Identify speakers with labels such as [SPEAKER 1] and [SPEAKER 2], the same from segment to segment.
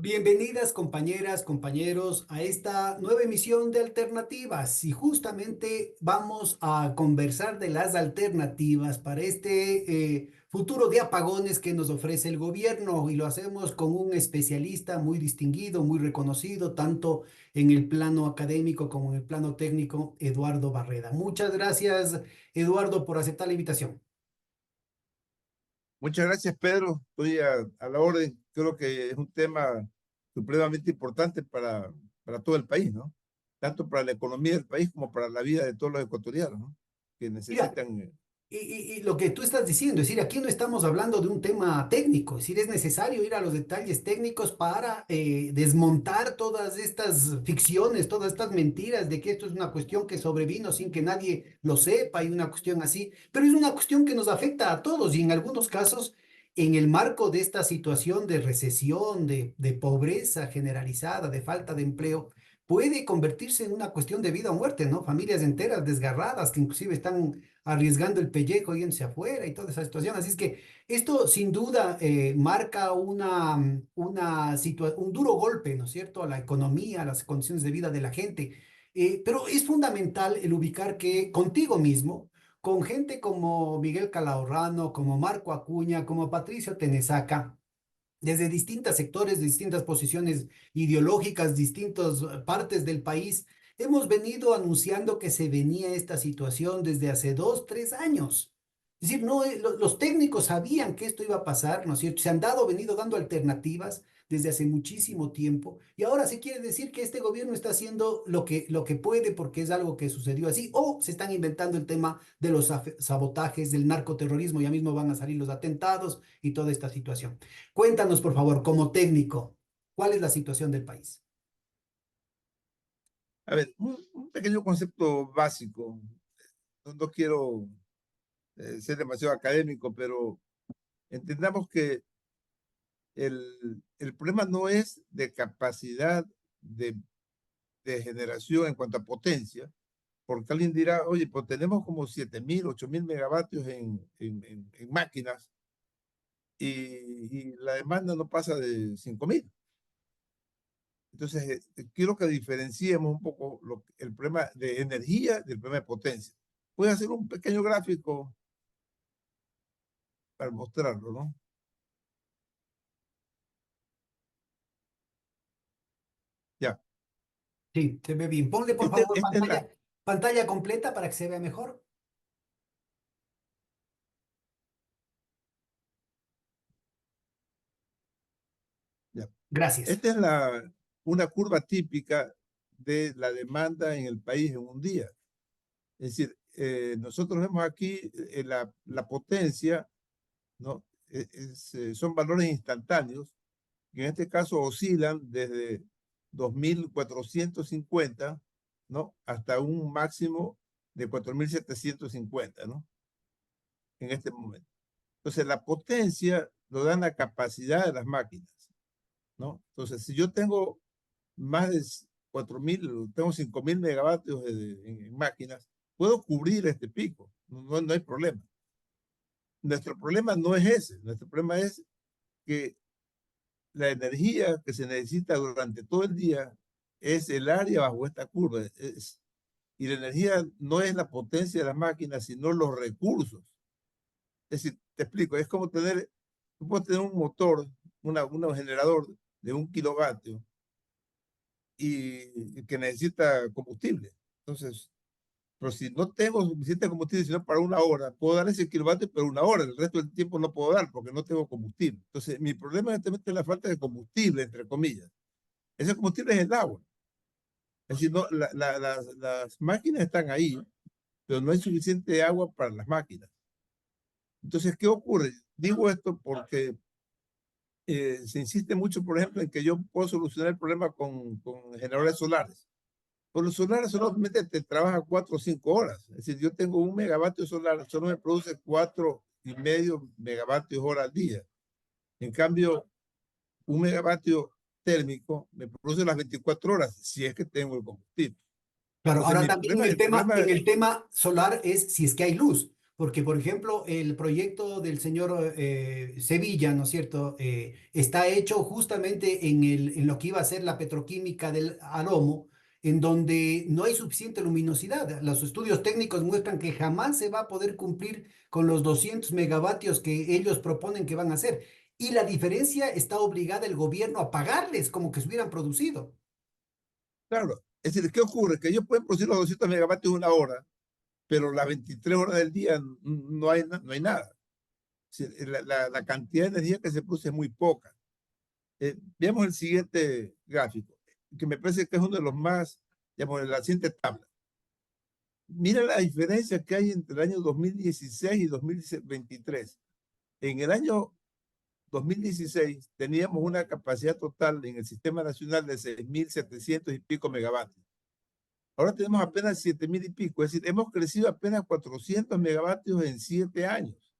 [SPEAKER 1] Bienvenidas compañeras, compañeros a esta nueva emisión de Alternativas y justamente vamos a conversar de las alternativas para este futuro de apagones que nos ofrece el gobierno y lo hacemos con un especialista muy distinguido, muy reconocido, tanto en el plano académico como en el plano técnico, Eduardo Barreda. Muchas gracias, Eduardo, por aceptar la invitación.
[SPEAKER 2] Muchas gracias, Pedro. Estoy a la orden. Creo que es un tema supremamente importante para todo el país, ¿no? Tanto para la economía del país como para la vida de todos los ecuatorianos, ¿no? Que
[SPEAKER 1] Mira,
[SPEAKER 2] necesitan.
[SPEAKER 1] y lo que tú estás diciendo, es decir, aquí no estamos hablando de un tema técnico, es decir, es necesario ir a los detalles técnicos para desmontar todas estas ficciones, todas estas mentiras de que esto es una cuestión que sobrevino sin que nadie lo sepa y una cuestión así, pero es una cuestión que nos afecta a todos y en algunos casos, en el marco de esta situación de recesión, de pobreza generalizada, de falta de empleo, puede convertirse en una cuestión de vida o muerte, ¿no? Familias enteras desgarradas que inclusive están arriesgando el pellejo yéndose afuera y toda esa situación. Así es que esto sin duda marca un duro golpe, ¿no es cierto?, a la economía, a las condiciones de vida de la gente. Pero es fundamental el ubicar que contigo mismo, con gente como Miguel Calahorrano, como Marco Acuña, como Patricio Tenesaca, desde distintos sectores, de distintas posiciones ideológicas, distintas partes del país, hemos venido anunciando que se venía esta situación desde hace 2, 3 años. Es decir, no, los técnicos sabían que esto iba a pasar, ¿no es cierto? Se han venido dando alternativas desde hace muchísimo tiempo y ahora se quiere decir que este gobierno está haciendo lo que puede porque es algo que sucedió así o se están inventando el tema de los sabotajes, del narcoterrorismo, ya mismo van a salir los atentados y toda esta situación. Cuéntanos, por favor, como técnico, ¿cuál es la situación del país?
[SPEAKER 2] A ver, un pequeño concepto básico. No quiero ser demasiado académico, pero entendamos que el problema no es de capacidad de, de generación en cuanto a potencia, porque alguien dirá, oye, pues tenemos como 7.000, 8.000 megavatios en máquinas y la demanda no pasa de 5.000. Entonces, quiero que diferenciemos un poco el problema de energía del problema de potencia. Voy a hacer un pequeño gráfico para mostrarlo, ¿no? Ya.
[SPEAKER 1] Sí, se ve bien. Ponle, por favor,
[SPEAKER 2] Esta es la,
[SPEAKER 1] pantalla completa para que se vea mejor.
[SPEAKER 2] ya.
[SPEAKER 1] Gracias.
[SPEAKER 2] Esta es una curva típica de la demanda en el país en un día. Es decir, nosotros vemos aquí la potencia, ¿no? Son valores instantáneos, que en este caso oscilan desde 2.450, ¿no? Hasta un máximo de 4.750, ¿no? En este momento. Entonces, la potencia lo dan la capacidad de las máquinas, ¿no? Entonces, si yo tengo más de 4.000, tengo 5.000 megavatios en máquinas, puedo cubrir este pico, no hay problema. Nuestro problema no es ese, nuestro problema es que la energía que se necesita durante todo el día es el área bajo esta curva. Y la energía no es la potencia de las máquinas, sino los recursos. Es decir, te explico, es como tú puedes tener un motor, un generador de 1 kilovatio y que necesita combustible. Entonces, pero si no tengo suficiente combustible, sino para 1 hora, puedo dar ese kilovatio, pero 1 hora, el resto del tiempo no puedo dar porque no tengo combustible. Entonces, mi problema es la falta de combustible, entre comillas. Ese combustible es el agua. Es decir, no, las máquinas están ahí, pero no hay suficiente agua para las máquinas. Entonces, ¿qué ocurre? Digo esto porque se insiste mucho, por ejemplo, en que yo puedo solucionar el problema con generadores solares. Pero los solares solamente te trabaja 4 o 5 horas. Es decir, yo tengo 1 megavatio solar, solo me produce 4,5 megavatios hora al día. En cambio, 1 megavatio térmico me produce las 24 horas, si es que tengo el combustible.
[SPEAKER 1] Claro,
[SPEAKER 2] Entonces,
[SPEAKER 1] ahora
[SPEAKER 2] mi
[SPEAKER 1] también
[SPEAKER 2] problema, el problema,
[SPEAKER 1] en el tema solar es si es que hay luz, Porque, por ejemplo, el proyecto del señor Sevilla, ¿no es cierto?, está hecho justamente en lo que iba a ser la petroquímica del Aromo, en donde no hay suficiente luminosidad. Los estudios técnicos muestran que jamás se va a poder cumplir con los 200 megavatios que ellos proponen que van a hacer. Y la diferencia está obligada el gobierno a pagarles como que se hubieran producido.
[SPEAKER 2] Claro, es decir, ¿qué ocurre? Que ellos pueden producir los 200 megavatios en una hora, pero las 23 horas del día no hay nada. Es decir, la cantidad de energía que se produce es muy poca. Veamos el siguiente gráfico, que me parece que es uno de los más, digamos, en la siguiente tabla. Mira la diferencia que hay entre el año 2016 y 2023. En el año 2016 teníamos una capacidad total en el sistema nacional de 6.700 y pico megavatios. Ahora tenemos apenas 7.000 y pico, es decir, hemos crecido apenas 400 megavatios en 7 años.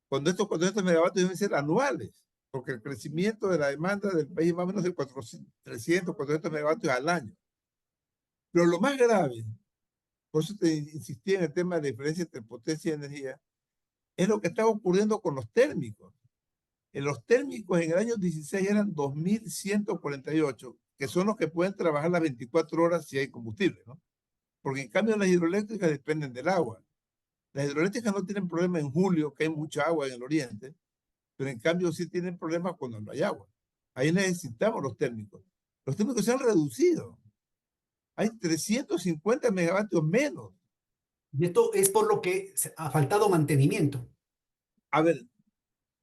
[SPEAKER 2] Cuando estos megavatios deben ser anuales, porque el crecimiento de la demanda del país es más o menos de 400, 300, 400 megavatios al año. Pero lo más grave, por eso te insistí en el tema de la diferencia entre potencia y energía, es lo que está ocurriendo con los térmicos. En los térmicos en el año 16 eran 2.148, que son los que pueden trabajar las 24 horas si hay combustible, ¿no? Porque en cambio las hidroeléctricas dependen del agua. Las hidroeléctricas no tienen problema en julio, que hay mucha agua en el oriente, pero en cambio sí tienen problemas cuando no hay agua. Ahí necesitamos los térmicos. Los térmicos se han reducido. Hay 350 megavatios menos.
[SPEAKER 1] Y esto es por lo que ha faltado mantenimiento.
[SPEAKER 2] A ver,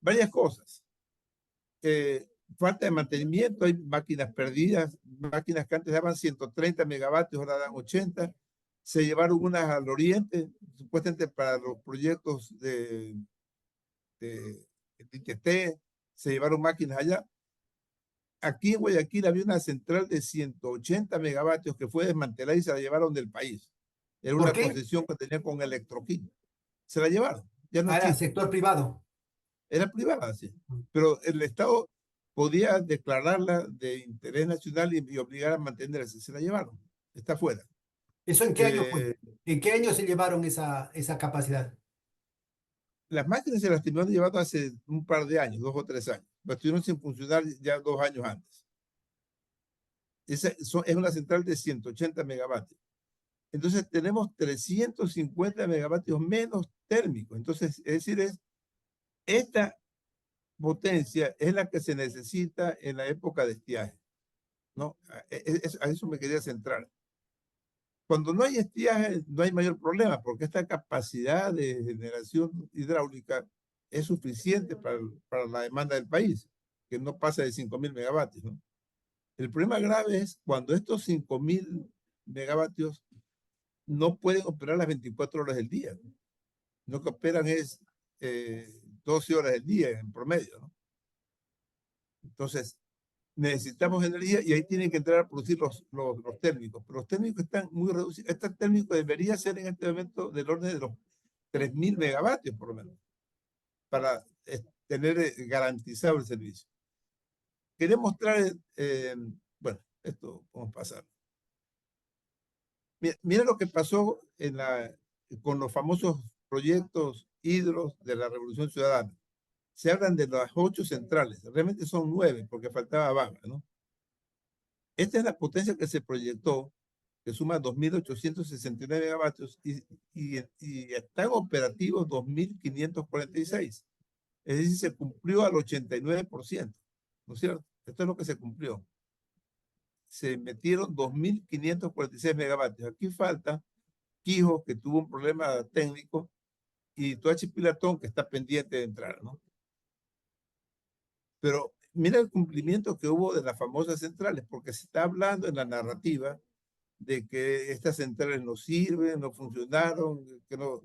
[SPEAKER 2] varias cosas. Eh, Falta de mantenimiento, hay máquinas perdidas, máquinas que antes daban 130 megavatios, ahora dan 80. Se llevaron unas al oriente, supuestamente para los proyectos de ITT, se llevaron máquinas allá. Aquí en Guayaquil había una central de 180 megavatios que fue desmantelada y se la llevaron del país. Era
[SPEAKER 1] ¿Por
[SPEAKER 2] una
[SPEAKER 1] qué?
[SPEAKER 2] concesión que tenía con Electroquímica. Se la llevaron, ya no
[SPEAKER 1] Era
[SPEAKER 2] existe.
[SPEAKER 1] sector privado.
[SPEAKER 2] Era privada, sí. Pero el Estado podía declararla de interés nacional y obligar a mantenerse. Se la llevaron. Está fuera.
[SPEAKER 1] ¿Eso en qué año fue?
[SPEAKER 2] Eh,
[SPEAKER 1] ¿En qué año se llevaron esa capacidad?
[SPEAKER 2] las máquinas se las terminaron llevando hace un par de años, 2 o 3 años. Pero estuvieron sin funcionar ya 2 años antes. Es una central de 180 megavatios. Entonces tenemos 350 megavatios menos térmicos. Entonces, es decir, esta potencia es la que se necesita en la época de estiaje, ¿no? A eso me quería centrar. Cuando no hay estiaje, no hay mayor problema, porque esta capacidad de generación hidráulica es suficiente para la demanda del país, que no pasa de 5.000 megavatios, ¿no? El problema grave es cuando estos 5.000 megavatios no pueden operar las 24 horas del día, ¿no? No que operan es 12 horas del día en promedio, ¿no? Entonces, necesitamos energía y ahí tienen que entrar a producir los térmicos. Pero los térmicos están muy reducidos. Este térmico debería ser en este momento del orden de los 3.000 megavatios, por lo menos, para tener garantizado el servicio. Quería mostrar, bueno, esto vamos a pasar. Mira lo que pasó con los famosos proyectos hidros de la Revolución Ciudadana. Se hablan de las 8 centrales, realmente son 9 porque faltaba Bama, ¿no? Esta es la potencia que se proyectó, que suma 2.869 megavatios y están operativos 2.546. Es decir, se cumplió al 89%, ¿no es cierto? Esto es lo que se cumplió. Se metieron 2.546 megavatios. Aquí falta Quijo, que tuvo un problema técnico, y Toachi Pilatón, que está pendiente de entrar, ¿no? Pero mira el cumplimiento que hubo de las famosas centrales, porque se está hablando en la narrativa de que estas centrales no sirven, no funcionaron, que no,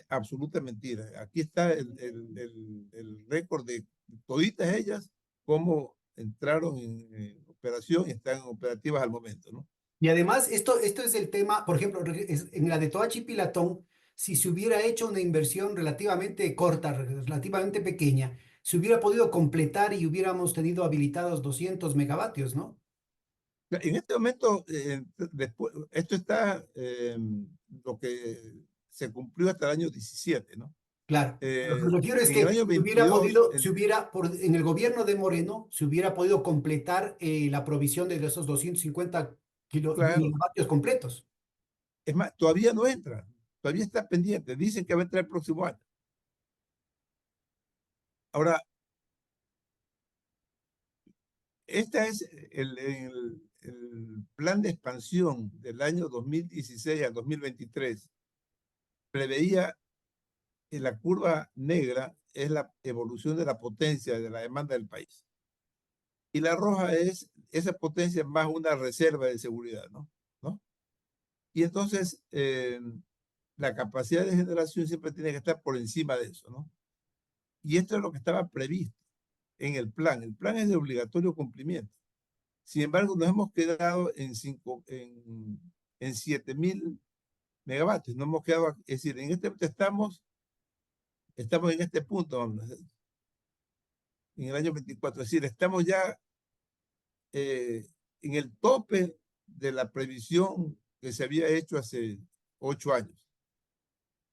[SPEAKER 2] absoluta mentira. Aquí está el récord de toditas ellas, cómo entraron en operación y están operativas al momento, ¿no?
[SPEAKER 1] Y además, esto es el tema, por ejemplo, en la de Toachi Pilatón, si se hubiera hecho una inversión relativamente corta, relativamente pequeña, se hubiera podido completar y hubiéramos tenido habilitados 200 megavatios, ¿no?
[SPEAKER 2] En este momento, después, esto está lo que se cumplió hasta el año 17, ¿no?
[SPEAKER 1] Claro. A lo que me refiero es
[SPEAKER 2] En el
[SPEAKER 1] que
[SPEAKER 2] año
[SPEAKER 1] se hubiera
[SPEAKER 2] 22,
[SPEAKER 1] podido, se hubiera, en el gobierno de Moreno, se hubiera podido completar la provisión de esos 250
[SPEAKER 2] claro,
[SPEAKER 1] megavatios completos.
[SPEAKER 2] es más, todavía no entra, todavía está pendiente, dicen que va a entrar el próximo año. Ahora, este es el plan de expansión del año 2016 al 2023. Preveía que la curva negra es la evolución de la potencia de la demanda del país. Y la roja es esa potencia más una reserva de seguridad, ¿no? ¿No? Y entonces la capacidad de generación siempre tiene que estar por encima de eso, ¿no? Y esto es lo que estaba previsto en el plan. El plan es de obligatorio cumplimiento. Sin embargo, nos hemos quedado en 7.000 megavatios. No hemos quedado, es decir, en este estamos en este punto, vamos, en el año 24. Es decir, estamos ya en el tope de la previsión que se había hecho hace 8 años,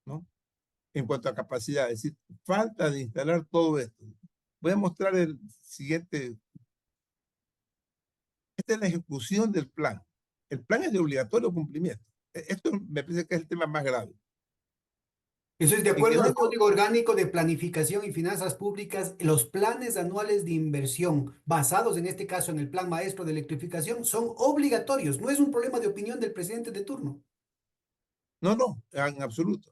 [SPEAKER 2] ¿no? En cuanto a capacidad, es decir, falta de instalar todo esto. Voy a mostrar el siguiente. Esta es la ejecución del plan. El plan es de obligatorio cumplimiento. Esto me parece que es el tema más grave.
[SPEAKER 1] Eso es de
[SPEAKER 2] En
[SPEAKER 1] acuerdo
[SPEAKER 2] el
[SPEAKER 1] al
[SPEAKER 2] año,
[SPEAKER 1] Código Orgánico de Planificación y Finanzas Públicas, los planes anuales de inversión basados en este caso en el Plan Maestro de Electrificación son obligatorios. No es un problema de opinión del presidente de turno.
[SPEAKER 2] no, no, en absoluto,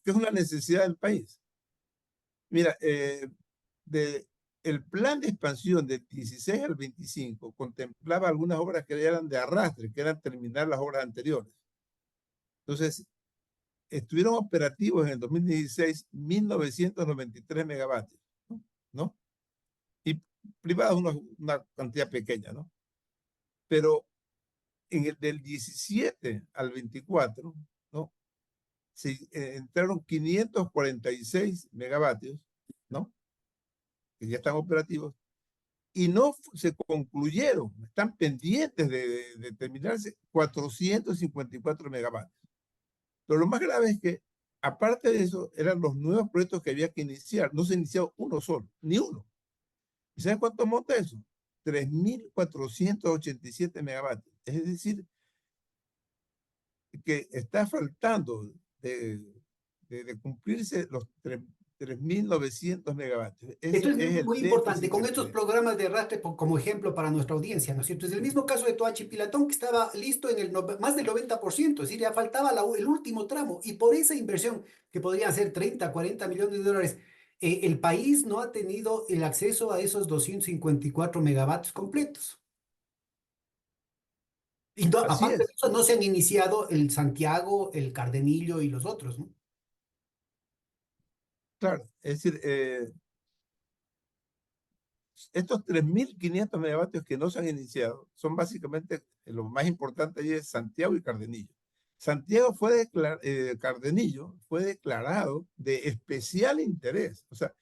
[SPEAKER 2] que es una necesidad del país. Mira, de, el plan de expansión del 16 al 25 contemplaba algunas obras que eran de arrastre, que eran terminar las obras anteriores. Entonces, estuvieron operativos en el 2016 1.993 megavatios, ¿no? Y privados una cantidad pequeña, ¿no? Pero en el del 17 al 24, ¿no? Se entraron 546 megavatios, ¿no? Que ya están operativos, y no se concluyeron, están pendientes de terminarse 454 megavatios. Pero lo más grave es que, aparte de eso, eran los nuevos proyectos que había que iniciar. No se inició uno solo, ni uno. ¿Y saben cuánto monta eso? 3.487 megavatios. Es decir, que está faltando de cumplirse los 3.900 megavatios.
[SPEAKER 1] Esto
[SPEAKER 2] Ese
[SPEAKER 1] es
[SPEAKER 2] es el
[SPEAKER 1] muy importante,
[SPEAKER 2] déficit
[SPEAKER 1] con
[SPEAKER 2] que
[SPEAKER 1] estos
[SPEAKER 2] tenemos.
[SPEAKER 1] programas de arrastre como ejemplo para nuestra audiencia, ¿no es cierto? Es el mismo caso de Toachi Pilatón, que estaba listo en más del 90%, es decir, ya faltaba el último tramo, y por esa inversión, que podrían ser 30, 40 millones de dólares, el país no ha tenido el acceso a esos 254 megavatios completos. Y
[SPEAKER 2] Así
[SPEAKER 1] aparte de
[SPEAKER 2] es,
[SPEAKER 1] eso, no se han iniciado el Santiago, el Cardenillo y los otros, ¿no?
[SPEAKER 2] claro. Es decir, estos 3.500 megavatios que no se han iniciado son básicamente lo más importante ahí es Santiago y Cardenillo. Cardenillo fue declarado de especial interés. O sea,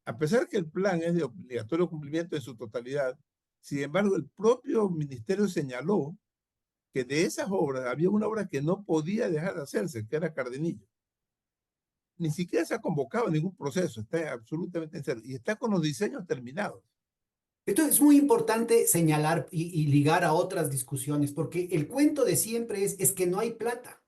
[SPEAKER 2] a pesar que el plan es de obligatorio cumplimiento en su totalidad, sin embargo, el propio ministerio señaló que de esas obras había una obra que no podía dejar de hacerse, que era Cardenillo. Ni siquiera se ha convocado ningún proceso, está absolutamente en cero y está con los diseños terminados.
[SPEAKER 1] Esto es muy importante señalar y ligar a otras discusiones, porque el cuento de siempre es que no hay plata.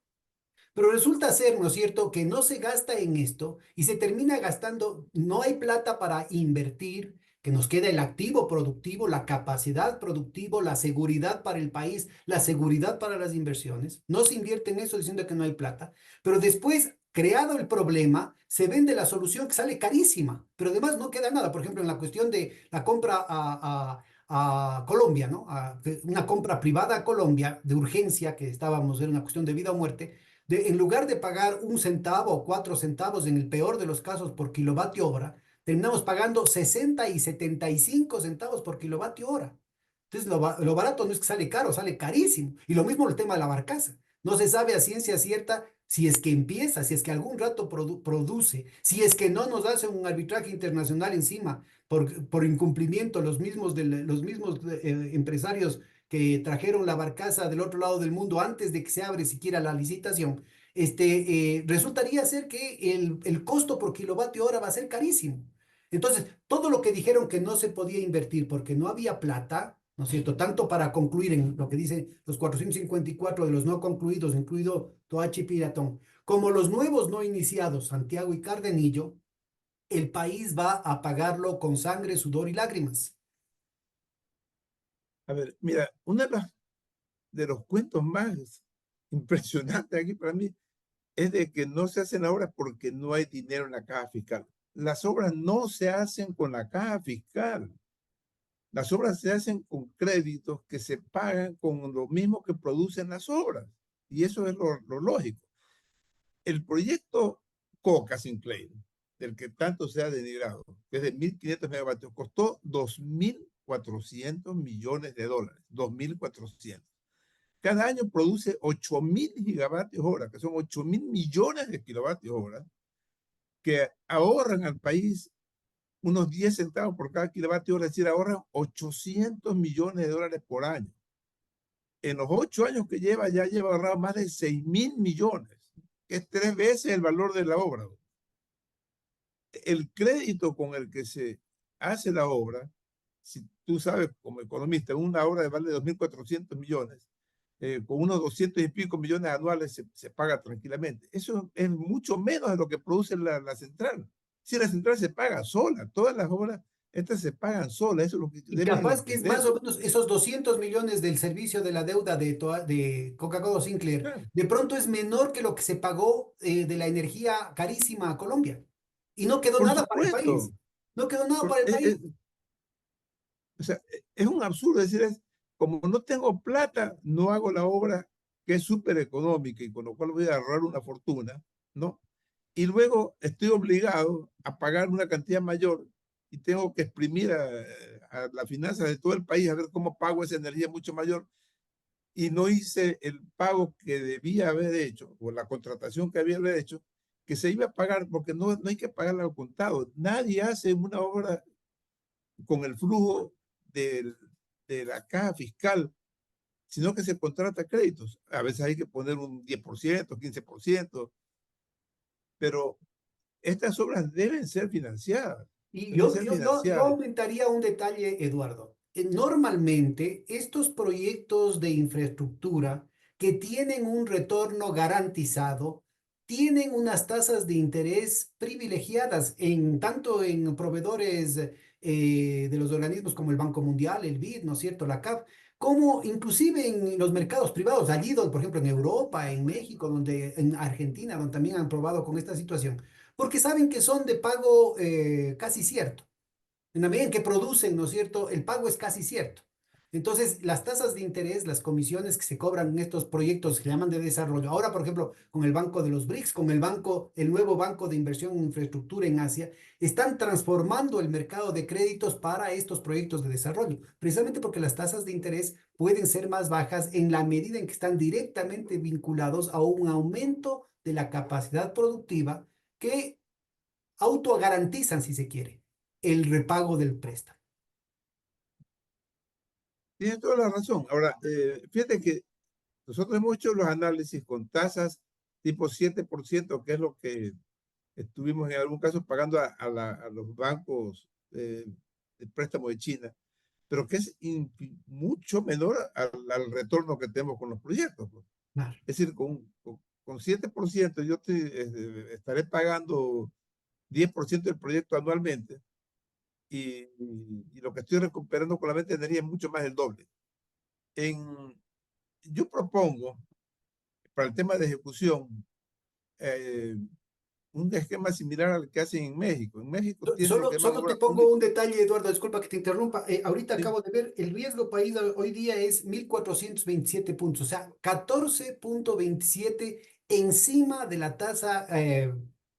[SPEAKER 1] Pero resulta ser, ¿no es cierto?, que no se gasta en esto y se termina gastando, no hay plata para invertir, que nos queda el activo productivo, la capacidad productiva, la seguridad para el país, la seguridad para las inversiones. No se invierte en eso diciendo que no hay plata, pero después, creado el problema, se vende la solución que sale carísima, pero además no queda nada. Por ejemplo, en la cuestión de la compra a Colombia, ¿no? Una compra privada a Colombia de urgencia, que estábamos, era una cuestión de vida o muerte en lugar de pagar 1 centavo o 4 centavos en el peor de los casos por kilovatio hora, terminamos pagando 60 y 75 centavos por kilovatio hora. Entonces, lo barato no es que sale caro, sale carísimo. Y lo mismo el tema de la barcaza. No se sabe a ciencia cierta si es que empieza, si es que algún rato produce, si es que no nos hace un arbitraje internacional encima por incumplimiento los mismos empresarios que trajeron la barcaza del otro lado del mundo antes de que se abre siquiera la licitación. resultaría ser que el costo por kilovatio hora va a ser carísimo. Entonces, todo lo que dijeron que no se podía invertir porque no había plata, ¿no es cierto? Tanto para concluir en lo que dicen los 454 de los no concluidos, incluido Toachi Piratón, como los nuevos no iniciados, Santiago y Cardenillo, el país va a pagarlo con sangre, sudor y lágrimas.
[SPEAKER 2] A ver, mira, uno de los cuentos más impresionantes aquí para mí es de que no se hacen obras porque no hay dinero en la caja fiscal. Las obras no se hacen con la caja fiscal. Las obras se hacen con créditos que se pagan con lo mismo que producen las obras. Y eso es lo lógico. El proyecto Coca Sinclair, del que tanto se ha denigrado, que es de 1.500 megavatios, costó 2.400 millones de dólares. 2.400. Cada año produce 8.000 gigavatios hora, que son 8.000 millones de kilovatios hora, que ahorran al país unos 10 centavos por cada kilovatio hora, es decir, ahorran 800 millones de dólares por año. En los 8 años que lleva, ya lleva ahorrado más de 6.000 millones, que es 3 veces el valor de la obra. El crédito con el que se hace la obra, si tú sabes como economista, una obra de vale 2.400 millones, con unos 200 y pico millones anuales se paga tranquilamente. Eso es mucho menos de lo que produce la central. Si la central se paga sola, todas las obras estas se pagan solas, eso es lo que
[SPEAKER 1] Y
[SPEAKER 2] deben
[SPEAKER 1] capaz que es más
[SPEAKER 2] entender.
[SPEAKER 1] o menos esos 200 millones del servicio de la deuda de Coca-Cola Sinclair,
[SPEAKER 2] Claro,
[SPEAKER 1] de pronto es menor que lo que se pagó de la energía carísima a Colombia. Y no quedó
[SPEAKER 2] por
[SPEAKER 1] nada para el país.
[SPEAKER 2] supuesto.
[SPEAKER 1] No quedó nada
[SPEAKER 2] Por-
[SPEAKER 1] para el
[SPEAKER 2] es,
[SPEAKER 1] país.
[SPEAKER 2] es- o sea, es un absurdo decir, como no tengo plata, no hago la obra que es súper económica y con lo cual voy a ahorrar una fortuna, ¿no? Y luego estoy obligado a pagar una cantidad mayor y tengo que exprimir a la finanza de todo el país a ver cómo pago esa energía mucho mayor y no hice el pago que debía haber hecho o la contratación que había haber hecho que se iba a pagar porque no hay que pagarla al contado. Nadie hace una obra con el flujo del, de la caja fiscal, sino que se contrata créditos. A veces hay que poner un 10%, 15%, pero estas obras
[SPEAKER 1] Y
[SPEAKER 2] deben
[SPEAKER 1] yo,
[SPEAKER 2] ser
[SPEAKER 1] yo, yo
[SPEAKER 2] financiadas.
[SPEAKER 1] aumentaría un detalle, Eduardo. Normalmente, estos proyectos de infraestructura que tienen un retorno garantizado, tienen unas tasas de interés privilegiadas tanto en proveedores de los organismos como el Banco Mundial, el BID, ¿no es cierto?, la CAF, como inclusive en los mercados privados, allí donde, por ejemplo, en Europa, en México, en Argentina, donde también han probado con esta situación porque saben que son de pago casi cierto. En la medida en que producen, ¿no es cierto? El pago es casi cierto. Entonces, las tasas de interés, las comisiones que se cobran en estos proyectos que se llaman de desarrollo, ahora, por ejemplo, con el Banco de los BRICS, con el nuevo Banco de Inversión en Infraestructura en Asia, están transformando el mercado de créditos para estos proyectos de desarrollo, precisamente porque las tasas de interés pueden ser más bajas en la medida en que están directamente vinculados a un aumento de la capacidad productiva que autogarantizan, si se quiere, el repago del préstamo.
[SPEAKER 2] Tienes toda la razón. Ahora, fíjate que nosotros hemos hecho los análisis con tasas tipo 7%, que es lo que estuvimos en algún caso pagando a los bancos de préstamo de China, pero que es mucho menor al retorno que tenemos con los proyectos, pues.
[SPEAKER 1] Claro.
[SPEAKER 2] Es decir, con 7% yo estaré pagando 10% del proyecto anualmente y lo que estoy recuperando con la venta de energía es mucho más del doble. En, yo propongo para el tema de ejecución eh, un esquema similar al que hacen en México. En México tienen lo que llaman
[SPEAKER 1] Solo te
[SPEAKER 2] obra
[SPEAKER 1] pongo
[SPEAKER 2] pública.
[SPEAKER 1] un detalle, Eduardo, disculpa que te interrumpa. Ahorita
[SPEAKER 2] Sí,
[SPEAKER 1] acabo de ver, el riesgo país hoy día es 1.427 puntos, o sea, 14,27 encima de la tasa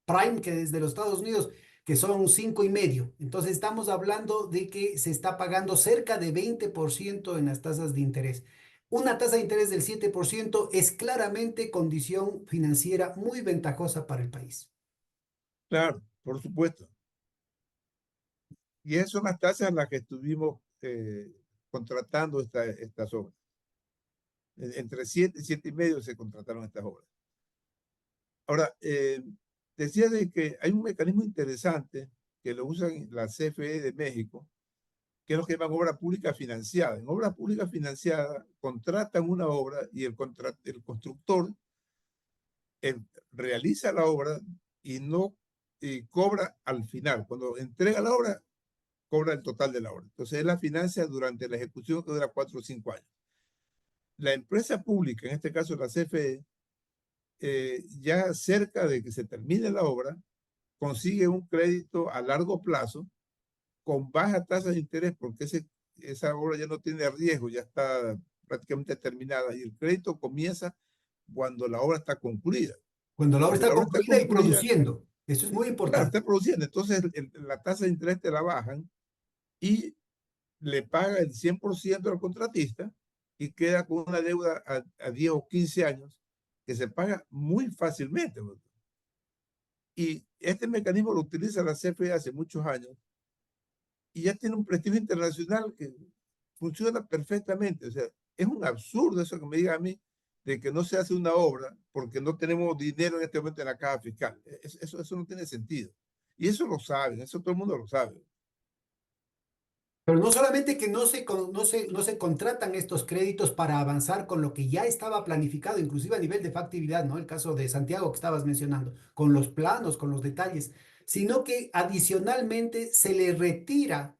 [SPEAKER 1] prime que es de los Estados Unidos, que son 5,5. Entonces estamos hablando de que se está pagando cerca de 20% en las tasas de interés. Una tasa de interés del 7% es claramente condición financiera muy ventajosa para el país.
[SPEAKER 2] claro, por supuesto. Y esas son las tasas a las que estuvimos contratando estas obras. Entre 7 y 7,5 se contrataron estas obras. Ahora, decía de que hay un mecanismo interesante que lo usan la CFE de México, que es lo que llaman obra pública financiada. En obra pública financiada contratan una obra y el constructor eh, realiza la obra y no cobra al final. Cuando entrega la obra, cobra el total de la obra. Entonces, él la financia durante la ejecución que dura 4 o 5 años. La empresa pública, en este caso la CFE, ya cerca de que se termine la obra, consigue un crédito a largo plazo con baja tasa de interés porque esa obra ya no tiene riesgo, ya está prácticamente terminada y el crédito comienza cuando la obra está concluida.
[SPEAKER 1] Cuando la obra
[SPEAKER 2] Entonces,
[SPEAKER 1] está
[SPEAKER 2] la obra está
[SPEAKER 1] concluida y
[SPEAKER 2] concluida,
[SPEAKER 1] produciendo. Eso es muy
[SPEAKER 2] claro,
[SPEAKER 1] importante.
[SPEAKER 2] está produciendo, entonces la tasa de interés te la bajan y le paga el 100% al contratista y queda con una deuda a 10 o 15 años que se paga muy fácilmente. Y este mecanismo lo utiliza la CFE hace muchos años y ya tiene un prestigio internacional que funciona perfectamente. O sea, es un absurdo eso que me diga a mí de que no se hace una obra porque no tenemos dinero en este momento en la caja fiscal. Eso no tiene sentido. Y eso lo saben, eso todo el mundo lo sabe.
[SPEAKER 1] Pero no solamente que no se contratan estos créditos para avanzar con lo que ya estaba planificado, inclusive a nivel de factibilidad, ¿no? El caso de Santiago que estabas mencionando, con los planos, con los detalles, sino que adicionalmente se le retira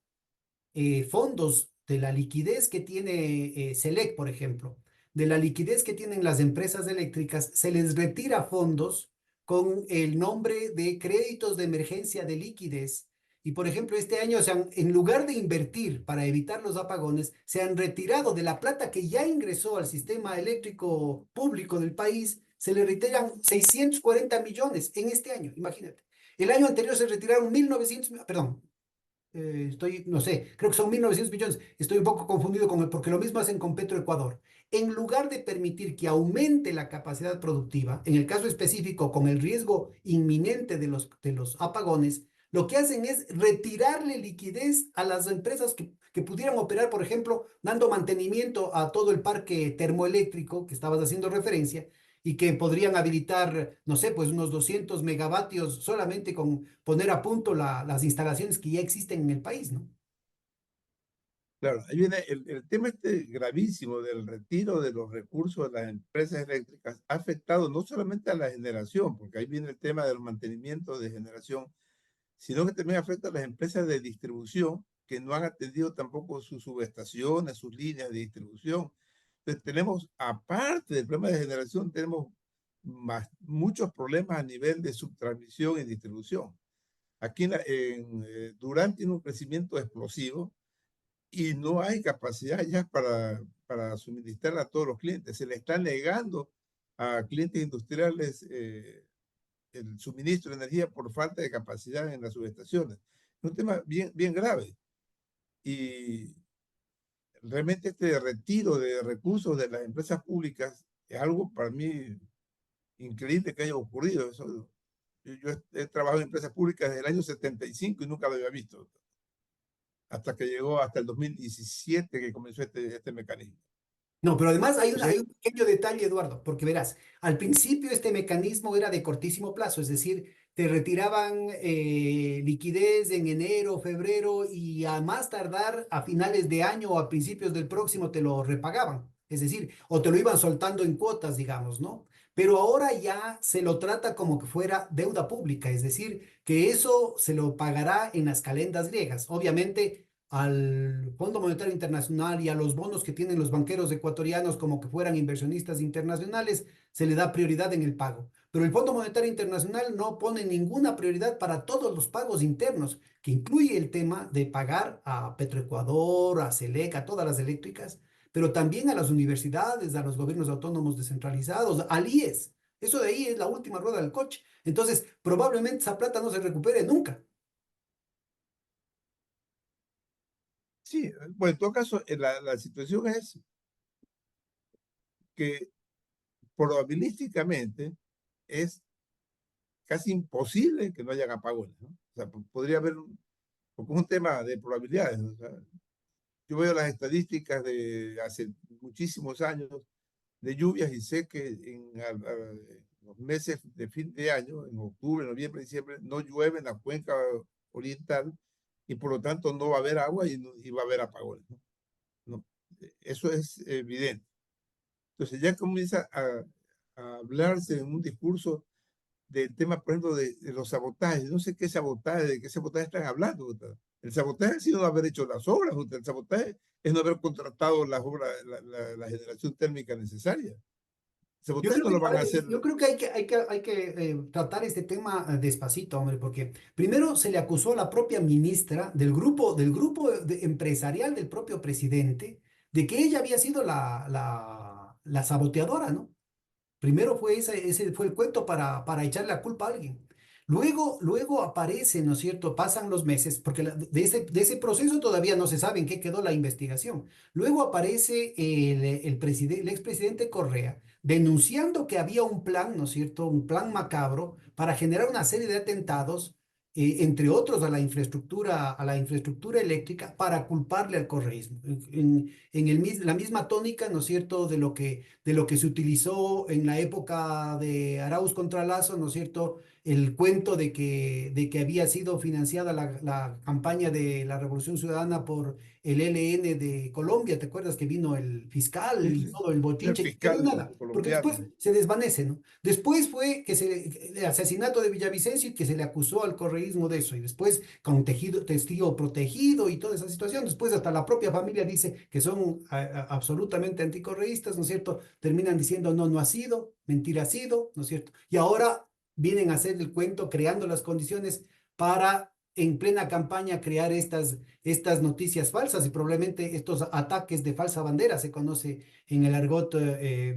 [SPEAKER 1] fondos de la liquidez que tiene Selec, por ejemplo, de la liquidez que tienen las empresas eléctricas, se les retira fondos con el nombre de créditos de emergencia de liquidez. Y por ejemplo, este año en lugar de invertir para evitar los apagones, se han retirado de la plata que ya ingresó al sistema eléctrico público del país, se le retiran 640 millones en este año, imagínate. El año anterior se retiraron 1.900, perdón, no sé, creo que son 1.900 millones. Estoy un poco confundido porque lo mismo hacen con Petroecuador. En lugar de permitir que aumente la capacidad productiva, en el caso específico con el riesgo inminente de los apagones, lo que hacen es retirarle liquidez a las empresas que pudieran operar, por ejemplo, dando mantenimiento a todo el parque termoeléctrico que estabas haciendo referencia y que podrían habilitar, no sé, pues unos 200 megavatios solamente con poner a punto las instalaciones que ya existen en el país, ¿no?
[SPEAKER 2] Claro, ahí viene el tema este gravísimo del retiro de los recursos de las empresas eléctricas, ha afectado no solamente a la generación, porque ahí viene el tema del mantenimiento de generación, sino que también afecta a las empresas de distribución que no han atendido tampoco sus subestaciones, sus líneas de distribución. Entonces tenemos, aparte del problema de generación, tenemos muchos problemas a nivel de subtransmisión y distribución. Aquí Durán tiene un crecimiento explosivo y no hay capacidad ya para suministrar a todos los clientes. Se le está negando a clientes industriales el suministro de energía por falta de capacidad en las subestaciones. Es un tema bien, bien grave. Y realmente este retiro de recursos de las empresas públicas es algo para mí increíble que haya ocurrido. Yo he trabajado en empresas públicas desde el año 75 y nunca lo había visto, hasta que llegó hasta el 2017 que comenzó este mecanismo.
[SPEAKER 1] No, pero además hay
[SPEAKER 2] Entonces,
[SPEAKER 1] un pequeño detalle, Eduardo, porque verás, al principio este mecanismo era de cortísimo plazo, es decir, te retiraban liquidez en enero, febrero y a más tardar a finales de año o a principios del próximo te lo repagaban, es decir, o te lo iban soltando en cuotas, digamos, ¿no? Pero ahora ya se lo trata como que fuera deuda pública, es decir, que eso se lo pagará en las calendas griegas. Obviamente al Fondo Monetario Internacional y a los bonos que tienen los banqueros ecuatorianos como que fueran inversionistas internacionales, se le da prioridad en el pago. Pero el Fondo Monetario Internacional no pone ninguna prioridad para todos los pagos internos, que incluye el tema de pagar a Petroecuador, a Selec, a todas las eléctricas, pero también a las universidades, a los gobiernos autónomos descentralizados, al IES. Eso de ahí es la última rueda del coche. Entonces, probablemente esa plata no se recupere nunca.
[SPEAKER 2] sí, bueno, en todo caso, la situación es que probabilísticamente es casi imposible que no hayan apagones, ¿no? O sea, podría haber, porque es un tema de probabilidades, ¿no? O sea, yo veo las estadísticas de hace muchísimos años de lluvias y sé que los meses de fin de año, en octubre, noviembre, diciembre, no llueve en la cuenca oriental y por lo tanto no va a haber agua y va a haber apagones, ¿no? No, eso es evidente. Entonces ya comienza a hablarse en un discurso del tema, por ejemplo, de los sabotajes. No sé qué sabotaje, de qué sabotaje están hablando. ¿Verdad? El sabotaje ha sido no haber hecho las obras. ¿Verdad? El sabotaje es no haber contratado las obras, la generación térmica necesaria. El
[SPEAKER 1] Yo
[SPEAKER 2] sabotaje
[SPEAKER 1] creo
[SPEAKER 2] no
[SPEAKER 1] que,
[SPEAKER 2] lo van a hacer.
[SPEAKER 1] yo creo que tratar este tema despacito, hombre, porque primero se le acusó a la propia ministra del grupo empresarial del propio presidente de que ella había sido la saboteadora, ¿no? Primero fue ese fue el cuento para echarle la culpa a alguien. Luego aparece, ¿no es cierto? Pasan los meses, porque de ese proceso todavía no se sabe en qué quedó la investigación. Luego aparece el expresidente Correa denunciando que había un plan, ¿no es cierto? Un plan macabro para generar una serie de atentados, entre otros a la infraestructura eléctrica, para culparle al correísmo. La misma tónica, ¿no es cierto?, de lo que se utilizó en la época de Arauz contra Lazo, ¿no es cierto? El cuento de que había sido financiada la campaña de la Revolución Ciudadana por el ELN de Colombia. ¿Te acuerdas que vino el fiscal
[SPEAKER 2] Sí,
[SPEAKER 1] y
[SPEAKER 2] sí.
[SPEAKER 1] todo el
[SPEAKER 2] El
[SPEAKER 1] bochinche? Quedó
[SPEAKER 2] fiscal
[SPEAKER 1] nada, porque
[SPEAKER 2] colombiano.
[SPEAKER 1] después se desvanece, ¿no? Después fue el asesinato de Villavicencio y que se le acusó al correísmo de eso, y después con testigo protegido y toda esa situación. Después hasta la propia familia dice que son absolutamente anticorreístas, ¿no es cierto? Terminan diciendo, no, no ha sido, mentira ha sido, ¿no es cierto? Y ahora vienen a hacer el cuento creando las condiciones para en plena campaña crear estas noticias falsas y probablemente estos ataques de falsa bandera, se conoce en el argot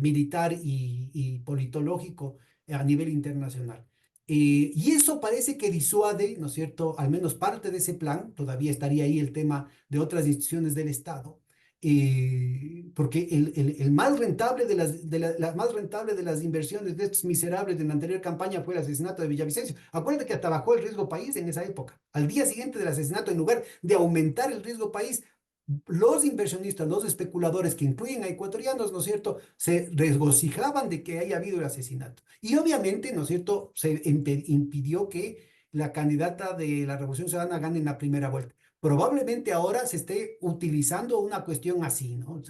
[SPEAKER 1] militar y politológico a nivel internacional. Y eso parece que disuade, ¿no es cierto?, al menos parte de ese plan. Todavía estaría ahí el tema de otras instituciones del Estado, porque el más rentable la más rentable de las inversiones de estos miserables de la anterior campaña fue el asesinato de Villavicencio. Acuérdate que hasta bajó el riesgo país en esa época. Al día siguiente del asesinato, en lugar de aumentar el riesgo país, los inversionistas, los especuladores que incluyen a ecuatorianos, ¿no es cierto?, se regocijaban de que haya habido el asesinato. Y obviamente, ¿no es cierto?, se impidió que la candidata de la Revolución Ciudadana gane en la primera vuelta. Probablemente ahora se esté utilizando una cuestión así, ¿no?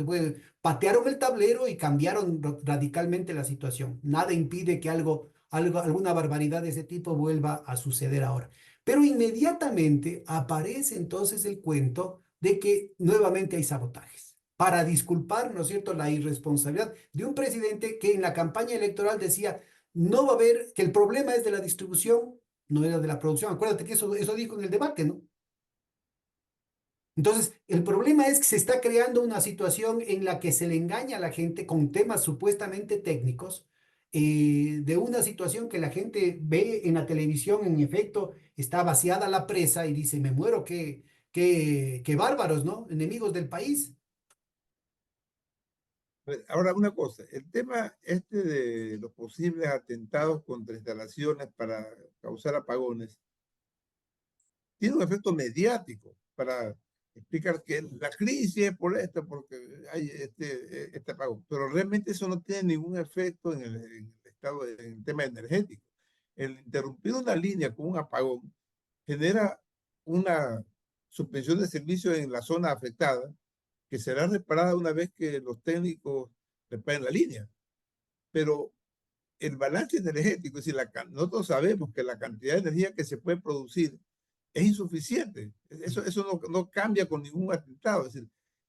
[SPEAKER 1] Patearon el tablero y cambiaron radicalmente la situación. Nada impide que alguna barbaridad de ese tipo vuelva a suceder ahora. Pero inmediatamente aparece entonces el cuento de que nuevamente hay sabotajes para disculpar, ¿no es cierto?, la irresponsabilidad de un presidente que en la campaña electoral decía, no va a haber, que el problema es de la distribución, no era de la producción. Acuérdate que eso dijo en el debate, ¿no? Entonces, el problema es que se está creando una situación en la que se le engaña a la gente con temas supuestamente técnicos, de una situación que la gente ve en la televisión, en efecto, está vaciada la presa y dice, me muero, qué bárbaros, ¿no? Enemigos del país.
[SPEAKER 2] Ahora, una cosa, el tema este de los posibles atentados contra instalaciones para causar apagones tiene un efecto mediático para explicar que la crisis es por esto, porque hay este apagón. Pero realmente eso no tiene ningún efecto en el estado, en el tema energético. El interrumpir una línea con un apagón genera una suspensión de servicio en la zona afectada que será reparada una vez que los técnicos reparen la línea. Pero el balance energético, es decir, nosotros sabemos que la cantidad de energía que se puede producir es insuficiente. Eso no cambia con ningún atentado. Es decir,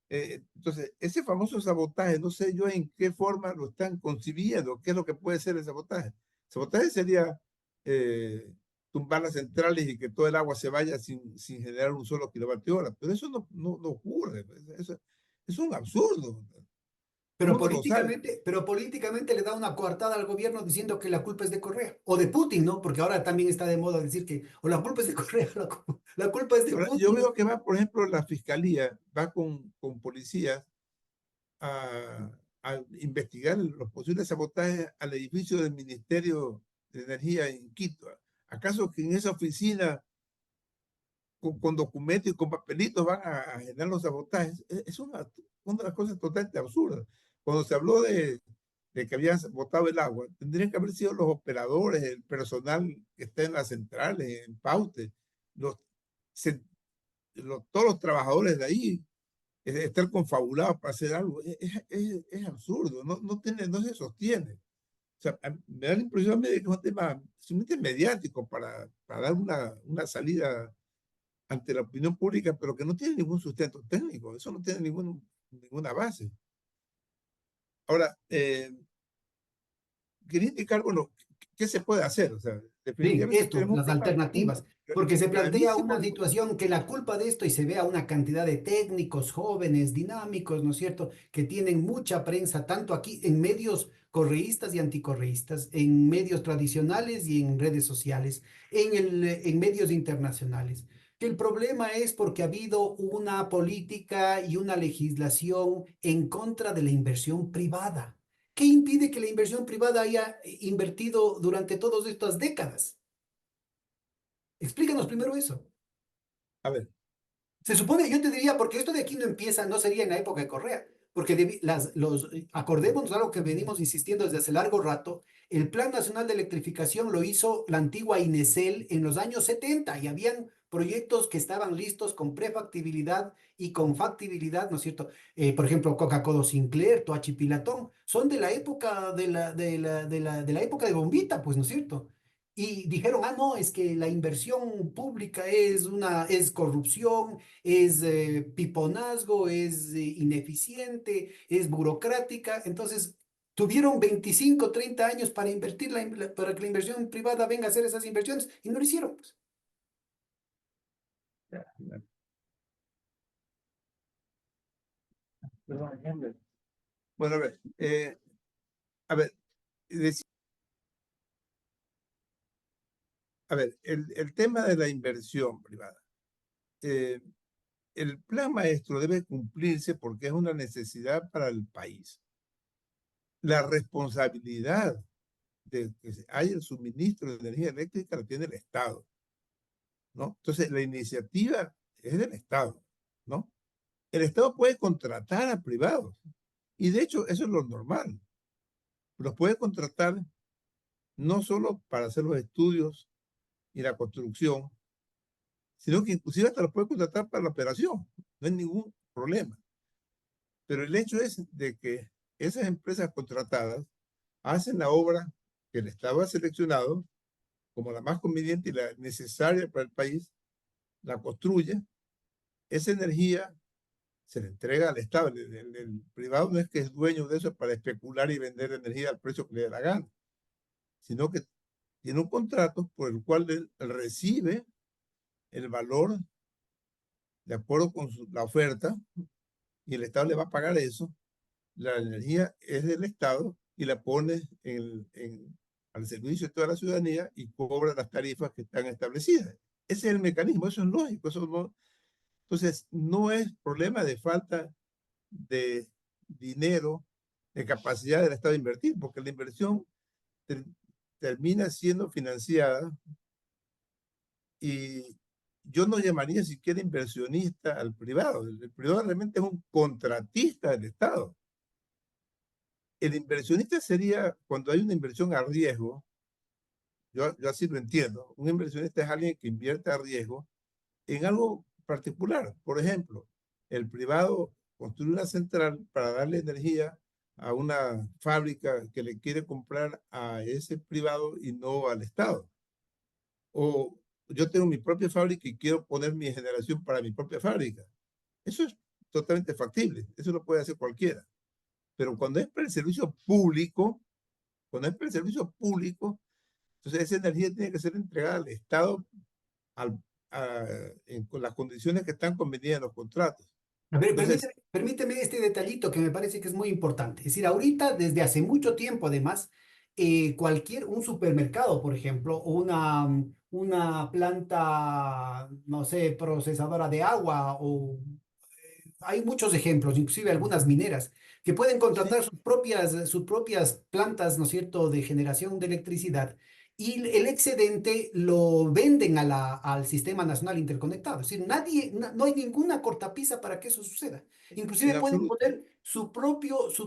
[SPEAKER 2] entonces, ese famoso sabotaje, no sé yo en qué forma lo están concibiendo, qué es lo que puede ser el sabotaje. El sabotaje sería eh, tumbar las centrales y que todo el agua se vaya sin generar un solo kilovatio hora, pero eso no ocurre. Eso es un absurdo. Todo el mundo lo sabe.
[SPEAKER 1] Pero políticamente le da una coartada al gobierno diciendo que la culpa es de Correa o de Putin, ¿no? Porque ahora también está de moda decir que o la culpa es de Correa, la culpa es de
[SPEAKER 2] Ahora, yo
[SPEAKER 1] Putin.
[SPEAKER 2] veo que va, por ejemplo, la fiscalía, va con policías a, a investigar los posibles sabotajes al edificio del Ministerio de Energía en Quito. ¿Acaso que en esa oficina, con documentos y con papelitos, van a generar los sabotajes? Es una de las cosas totalmente absurdas. Cuando se habló de que habían botado el agua, tendrían que haber sido los operadores, el personal que está en las centrales, en Paute, los, se- todos los trabajadores de ahí, estar confabulados para hacer algo. Es absurdo, no se sostiene. O sea, me da la impresión de que es un tema simplemente mediático para dar una salida ante la opinión pública, pero que no tiene ningún sustento técnico, eso no tiene ninguna base. Ahora, quería indicar, bueno, ¿qué se puede hacer? O sea,
[SPEAKER 1] Sí,
[SPEAKER 2] definitivamente
[SPEAKER 1] esto,
[SPEAKER 2] tenemos un
[SPEAKER 1] las
[SPEAKER 2] problema
[SPEAKER 1] alternativas, porque se plantea una
[SPEAKER 2] gravísimo.
[SPEAKER 1] situación que la culpa de esto y se vea una cantidad de técnicos jóvenes, dinámicos, ¿no es cierto?, que tienen mucha prensa, tanto aquí en medios correístas y anticorreístas, en medios tradicionales y en redes sociales, en medios internacionales. Que el problema es porque ha habido una política y una legislación en contra de la inversión privada. ¿Qué impide que la inversión privada haya invertido durante todas estas décadas? Explícanos primero eso.
[SPEAKER 2] A ver,
[SPEAKER 1] Se supone, yo te diría, porque esto de aquí no empieza, no sería en la época de Correa, porque acordémonos algo que venimos insistiendo desde hace largo rato, el Plan Nacional de Electrificación lo hizo la antigua INESEL en los años 70 y habían proyectos que estaban listos con prefactibilidad y con factibilidad, ¿no es cierto? Por ejemplo, Coca-Cola Sinclair, Toachi Pilatón, son de la época de la época de Bombita, pues, ¿no es cierto? Y dijeron, ah, no, es que la inversión pública es corrupción, es piponazgo, es ineficiente, es burocrática. Entonces, tuvieron 25, 30 años para invertir, para que la inversión privada venga a hacer esas inversiones y no lo hicieron, pues.
[SPEAKER 2] bueno, a ver, el tema de la inversión privada. eh, el plan maestro debe cumplirse porque es una necesidad para el país. La responsabilidad de que haya el suministro de energía eléctrica la tiene el Estado, ¿no? Entonces, la iniciativa es del Estado, ¿no? El Estado puede contratar a privados y de hecho eso es lo normal. Los puede contratar no solo para hacer los estudios y la construcción, sino que inclusive hasta los puede contratar para la operación. No hay ningún problema. Pero el hecho es de que esas empresas contratadas hacen la obra que el Estado ha seleccionado como la más conveniente y la necesaria para el país, la construye, esa energía se le entrega al Estado. El privado no es que es dueño de eso para especular y vender energía al precio que le dé la gana, sino que tiene un contrato por el cual él recibe el valor de acuerdo con la oferta y el Estado le va a pagar eso. La energía es del Estado y la pone al servicio de toda la ciudadanía y cobra las tarifas que están establecidas. Ese es el mecanismo, eso es lógico. Entonces, no es problema de falta de dinero, de capacidad del Estado de invertir, porque la inversión ter, termina siendo financiada y yo no llamaría siquiera inversionista al privado. El privado realmente es un contratista del Estado. El inversionista sería cuando hay una inversión a riesgo, yo así lo entiendo. Un inversionista es alguien que invierte a riesgo en algo particular. Por ejemplo, el privado construye una central para darle energía a una fábrica que le quiere comprar a ese privado y no al Estado. O yo tengo mi propia fábrica y quiero poner mi generación para mi propia fábrica. Eso es totalmente factible. Eso lo puede hacer cualquiera. Pero cuando es para el servicio público, cuando es para el servicio público, entonces esa energía tiene que ser entregada al Estado al, con las condiciones que están convenidas en los contratos.
[SPEAKER 1] A ver,
[SPEAKER 2] Entonces,
[SPEAKER 1] permíteme este detallito que me parece que es muy importante. Es decir, ahorita, desde hace mucho tiempo, además, un supermercado, por ejemplo, o una planta, no sé, procesadora de agua, o hay muchos ejemplos, inclusive algunas mineras, que pueden
[SPEAKER 2] sí,
[SPEAKER 1] contratar sus propias plantas, ¿no es cierto?, de generación de electricidad y el excedente lo venden al Sistema Nacional Interconectado. Es decir, no hay ninguna cortapisa para que eso suceda.
[SPEAKER 2] En
[SPEAKER 1] Inclusive pueden
[SPEAKER 2] absoluto.
[SPEAKER 1] poner su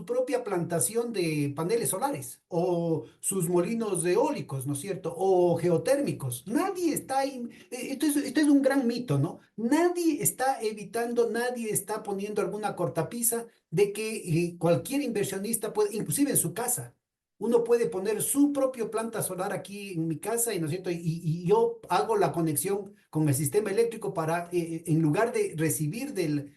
[SPEAKER 1] propia plantación de paneles solares o sus molinos eólicos, ¿no es cierto? O geotérmicos. Nadie está ahí. Esto es un gran mito, ¿no? Nadie está evitando, nadie está poniendo alguna cortapisa de que cualquier inversionista puede, inclusive en su casa. Uno puede poner su propio planta solar aquí en mi casa, y, ¿no es cierto? Y yo hago la conexión con el sistema eléctrico para, en lugar de recibir del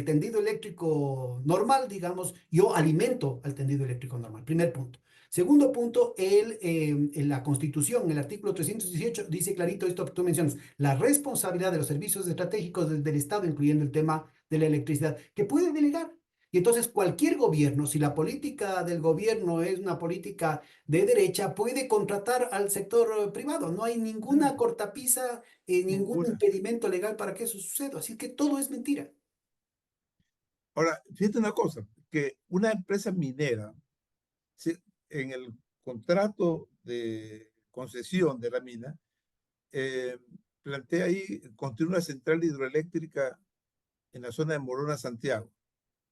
[SPEAKER 1] tendido eléctrico normal, digamos, yo alimento al tendido eléctrico normal. Primer punto. Segundo punto, en la Constitución, el artículo 318, dice clarito esto que tú mencionas, la responsabilidad de los servicios estratégicos del Estado, incluyendo el tema de la electricidad, que puede delegar. Y entonces cualquier gobierno, si la política del gobierno es una política de derecha, puede contratar al sector privado. No hay ninguna
[SPEAKER 2] Claro,
[SPEAKER 1] cortapisa, ningún
[SPEAKER 2] ninguna.
[SPEAKER 1] impedimento legal para que eso suceda. Así que todo es mentira.
[SPEAKER 2] Ahora, fíjate una cosa, que una empresa minera, si- en el contrato de concesión de la mina, eh, plantea ahí construir una central hidroeléctrica en la zona de Morona, Santiago,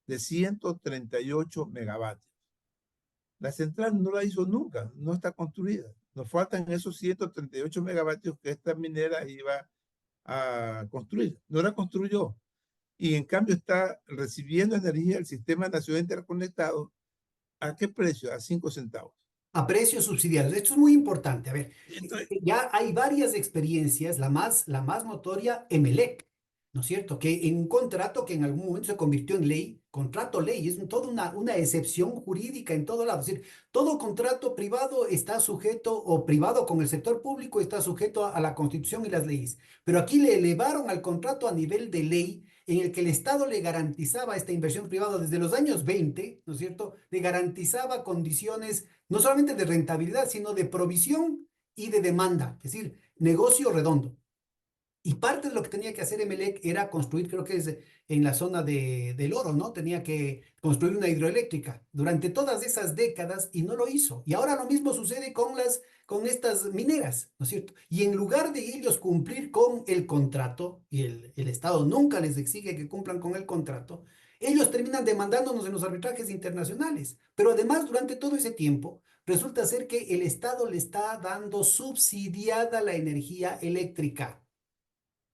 [SPEAKER 2] de 138 megavatios. La central no la hizo nunca, no está construida. Nos faltan esos 138 megavatios que esta minera iba a construir. No la construyó. Y en cambio está recibiendo energía del Sistema Nacional Interconectado. ¿A qué precio? A 5 centavos.
[SPEAKER 1] A precios subsidiados. Esto es muy importante. A ver,
[SPEAKER 2] Entonces,
[SPEAKER 1] ya hay varias experiencias, la más notoria, Emelec, ¿no es cierto? Que en un contrato que en algún momento se convirtió en ley, contrato ley, es toda una excepción jurídica en todo lado. Es decir, todo contrato privado está sujeto, o privado con el sector público está sujeto a la Constitución y las leyes. Pero aquí le elevaron al contrato a nivel de ley, en el que el Estado le garantizaba esta inversión privada desde los años 20, ¿no es cierto? Le garantizaba condiciones no solamente de rentabilidad, sino de provisión y de demanda, es decir, negocio redondo. Y parte de lo que tenía que hacer Emelec era construir, creo que es en la zona del Oro, ¿no? Tenía que construir una hidroeléctrica durante todas esas décadas y no lo hizo. Y ahora lo mismo sucede con estas mineras, ¿no es cierto? Y en lugar de ellos cumplir con el contrato, y el Estado nunca les exige que cumplan con el contrato, ellos terminan demandándonos en los arbitrajes internacionales. Pero además, durante todo ese tiempo, resulta ser que el Estado le está dando subsidiada la energía eléctrica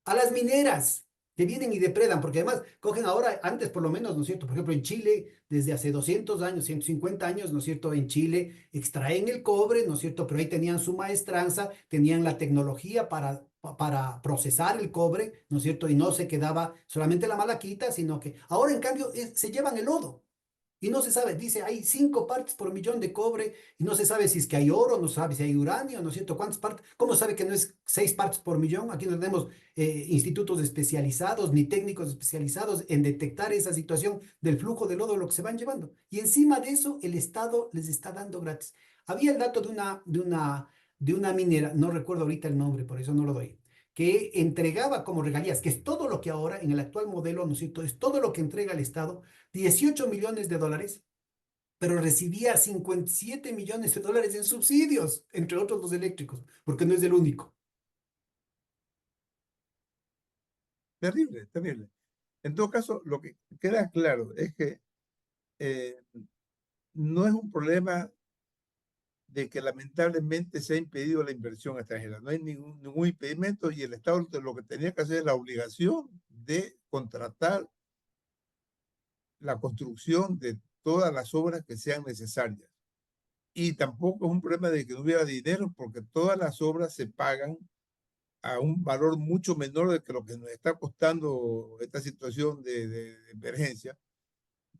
[SPEAKER 1] a las mineras que vienen y depredan, porque además cogen ahora, antes por lo menos, ¿no es cierto? Por ejemplo, en Chile, desde hace 200 años, 150 años, ¿no es cierto? En Chile extraen el cobre, ¿no es cierto? Pero ahí tenían su maestranza, tenían la tecnología para procesar el cobre, ¿no es cierto? Y no se quedaba solamente la malaquita, sino que ahora en cambio se llevan el lodo. Y no se sabe, dice, hay 5 partes por millón de cobre y no se sabe si es que hay oro, no se sabe si hay uranio, ¿no es cierto? ¿Cuántas partes? ¿Cómo sabe que no es 6 partes por millón? Aquí no tenemos institutos especializados ni técnicos especializados en detectar esa situación del flujo de lodo, lo que se van llevando. Y encima de eso, el Estado les está dando gratis. Había el dato de una minera, no recuerdo ahorita el nombre, por eso no lo doy, que entregaba como regalías, que es todo lo que ahora en el actual modelo, ¿no es cierto? Es todo lo que entrega el Estado, 18 millones de dólares, pero recibía 57 millones de dólares en subsidios, entre otros los eléctricos, porque no es el único.
[SPEAKER 2] terrible, terrible. En todo caso, lo que queda claro es que eh, no es un problema de que lamentablemente se ha impedido la inversión extranjera. No hay ningún impedimento y el Estado lo que tenía que hacer es la obligación de contratar la construcción de todas las obras que sean necesarias. Y tampoco es un problema de que no hubiera dinero, porque todas las obras se pagan a un valor mucho menor de que lo que nos está costando esta situación de emergencia,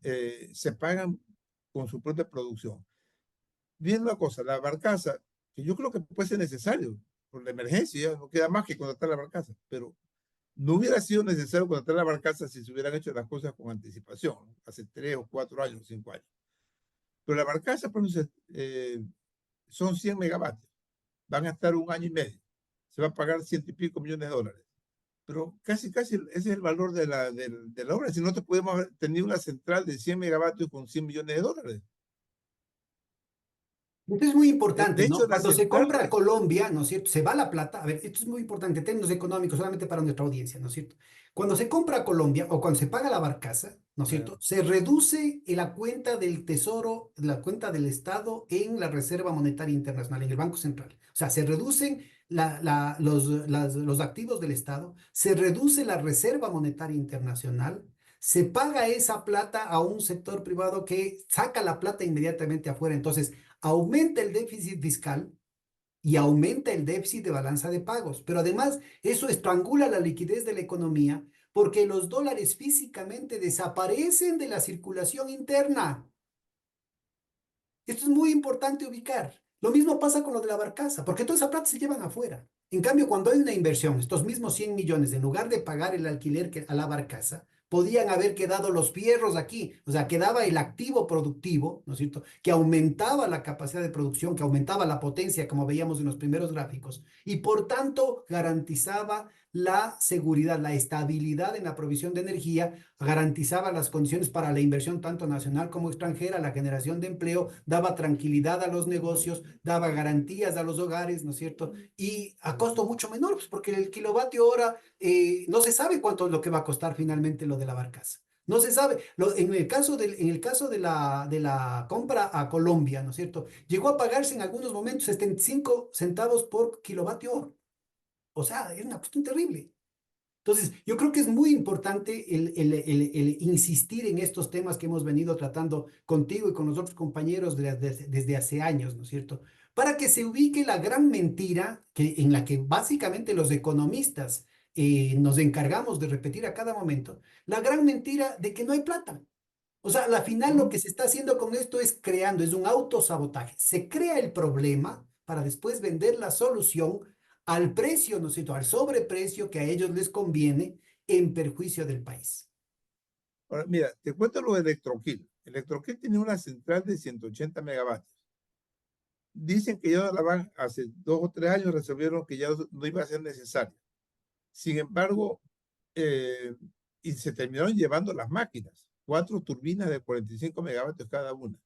[SPEAKER 2] se pagan con su propia producción. Bien una cosa, la barcaza, que yo creo que puede ser necesario por la emergencia, no queda más que contratar la barcaza, pero no hubiera sido necesario contratar la barcaza si se hubieran hecho las cosas con anticipación, ¿no? Hace 3 o 4 años, 5 años. Pero la barcaza, por ejemplo, son 100 megavatios, van a estar un año y medio, se va a pagar ciento y pico millones de dólares. Pero casi, casi ese es el valor de la obra. Si no, te podemos haber tenido una central de 100 megavatios con 100 millones de dólares.
[SPEAKER 1] Esto es muy
[SPEAKER 2] De
[SPEAKER 1] importante,
[SPEAKER 2] hecho,
[SPEAKER 1] ¿no?
[SPEAKER 2] de
[SPEAKER 1] Cuando se compra
[SPEAKER 2] aceptarle,
[SPEAKER 1] Colombia, ¿no es cierto? Se va la plata. A ver, esto es muy importante en términos económicos, solamente para nuestra audiencia, ¿no es cierto? Cuando se compra Colombia o cuando se paga la barcaza, ¿no es cierto? Se reduce en la cuenta del Tesoro, la cuenta del Estado en la Reserva Monetaria Internacional, en el Banco Central. O sea, se reducen los activos del Estado, se reduce la Reserva Monetaria Internacional, se paga esa plata a un sector privado que saca la plata inmediatamente afuera. Entonces, aumenta el déficit fiscal y aumenta el déficit de balanza de pagos. Pero además, eso estrangula la liquidez de la economía porque los dólares físicamente desaparecen de la circulación interna. Esto es muy importante ubicar. Lo mismo pasa con lo de la barcaza, porque toda esa plata se llevan afuera. En cambio, cuando hay una inversión, estos mismos 100 millones, en lugar de pagar el alquiler a la barcaza, podían haber quedado los fierros aquí. O sea, quedaba el activo productivo, ¿no es cierto? Que aumentaba la capacidad de producción, que aumentaba la potencia, como veíamos en los primeros gráficos, y por tanto garantizaba la seguridad, la estabilidad en la provisión de energía, garantizaba las condiciones para la inversión tanto nacional como extranjera, la generación de empleo, daba tranquilidad a los negocios, daba garantías a los hogares, ¿no es cierto? Y a costo mucho menor, pues porque el kilovatio hora no se sabe cuánto es lo que va a costar finalmente lo de la barcaza. No se sabe. En el caso de la compra a Colombia, ¿no es cierto? Llegó a pagarse en algunos momentos 75 centavos por kilovatio hora. O sea, es una cuestión terrible. Entonces, yo creo que es muy importante el insistir en estos temas que hemos venido tratando contigo y con los otros compañeros desde hace años, ¿no es cierto? Para que se ubique la gran mentira en la que básicamente los economistas nos encargamos de repetir a cada momento, la gran mentira de que no hay plata. O sea, al final lo
[SPEAKER 2] ¿no?
[SPEAKER 1] que se está haciendo con esto es creando, es un autosabotaje. Se crea el problema para después vender la solución al precio, ¿no es cierto?, al sobreprecio que a ellos les conviene en perjuicio del país.
[SPEAKER 2] Ahora, mira, te cuento lo de Electroquil. Electroquil tiene una central de 180 megavatios. Dicen que ya la van, hace 2 o 3 años resolvieron que ya no iba a ser necesario. Sin embargo, eh, y se terminaron llevando las máquinas, 4 turbinas de 45 megavatios cada una.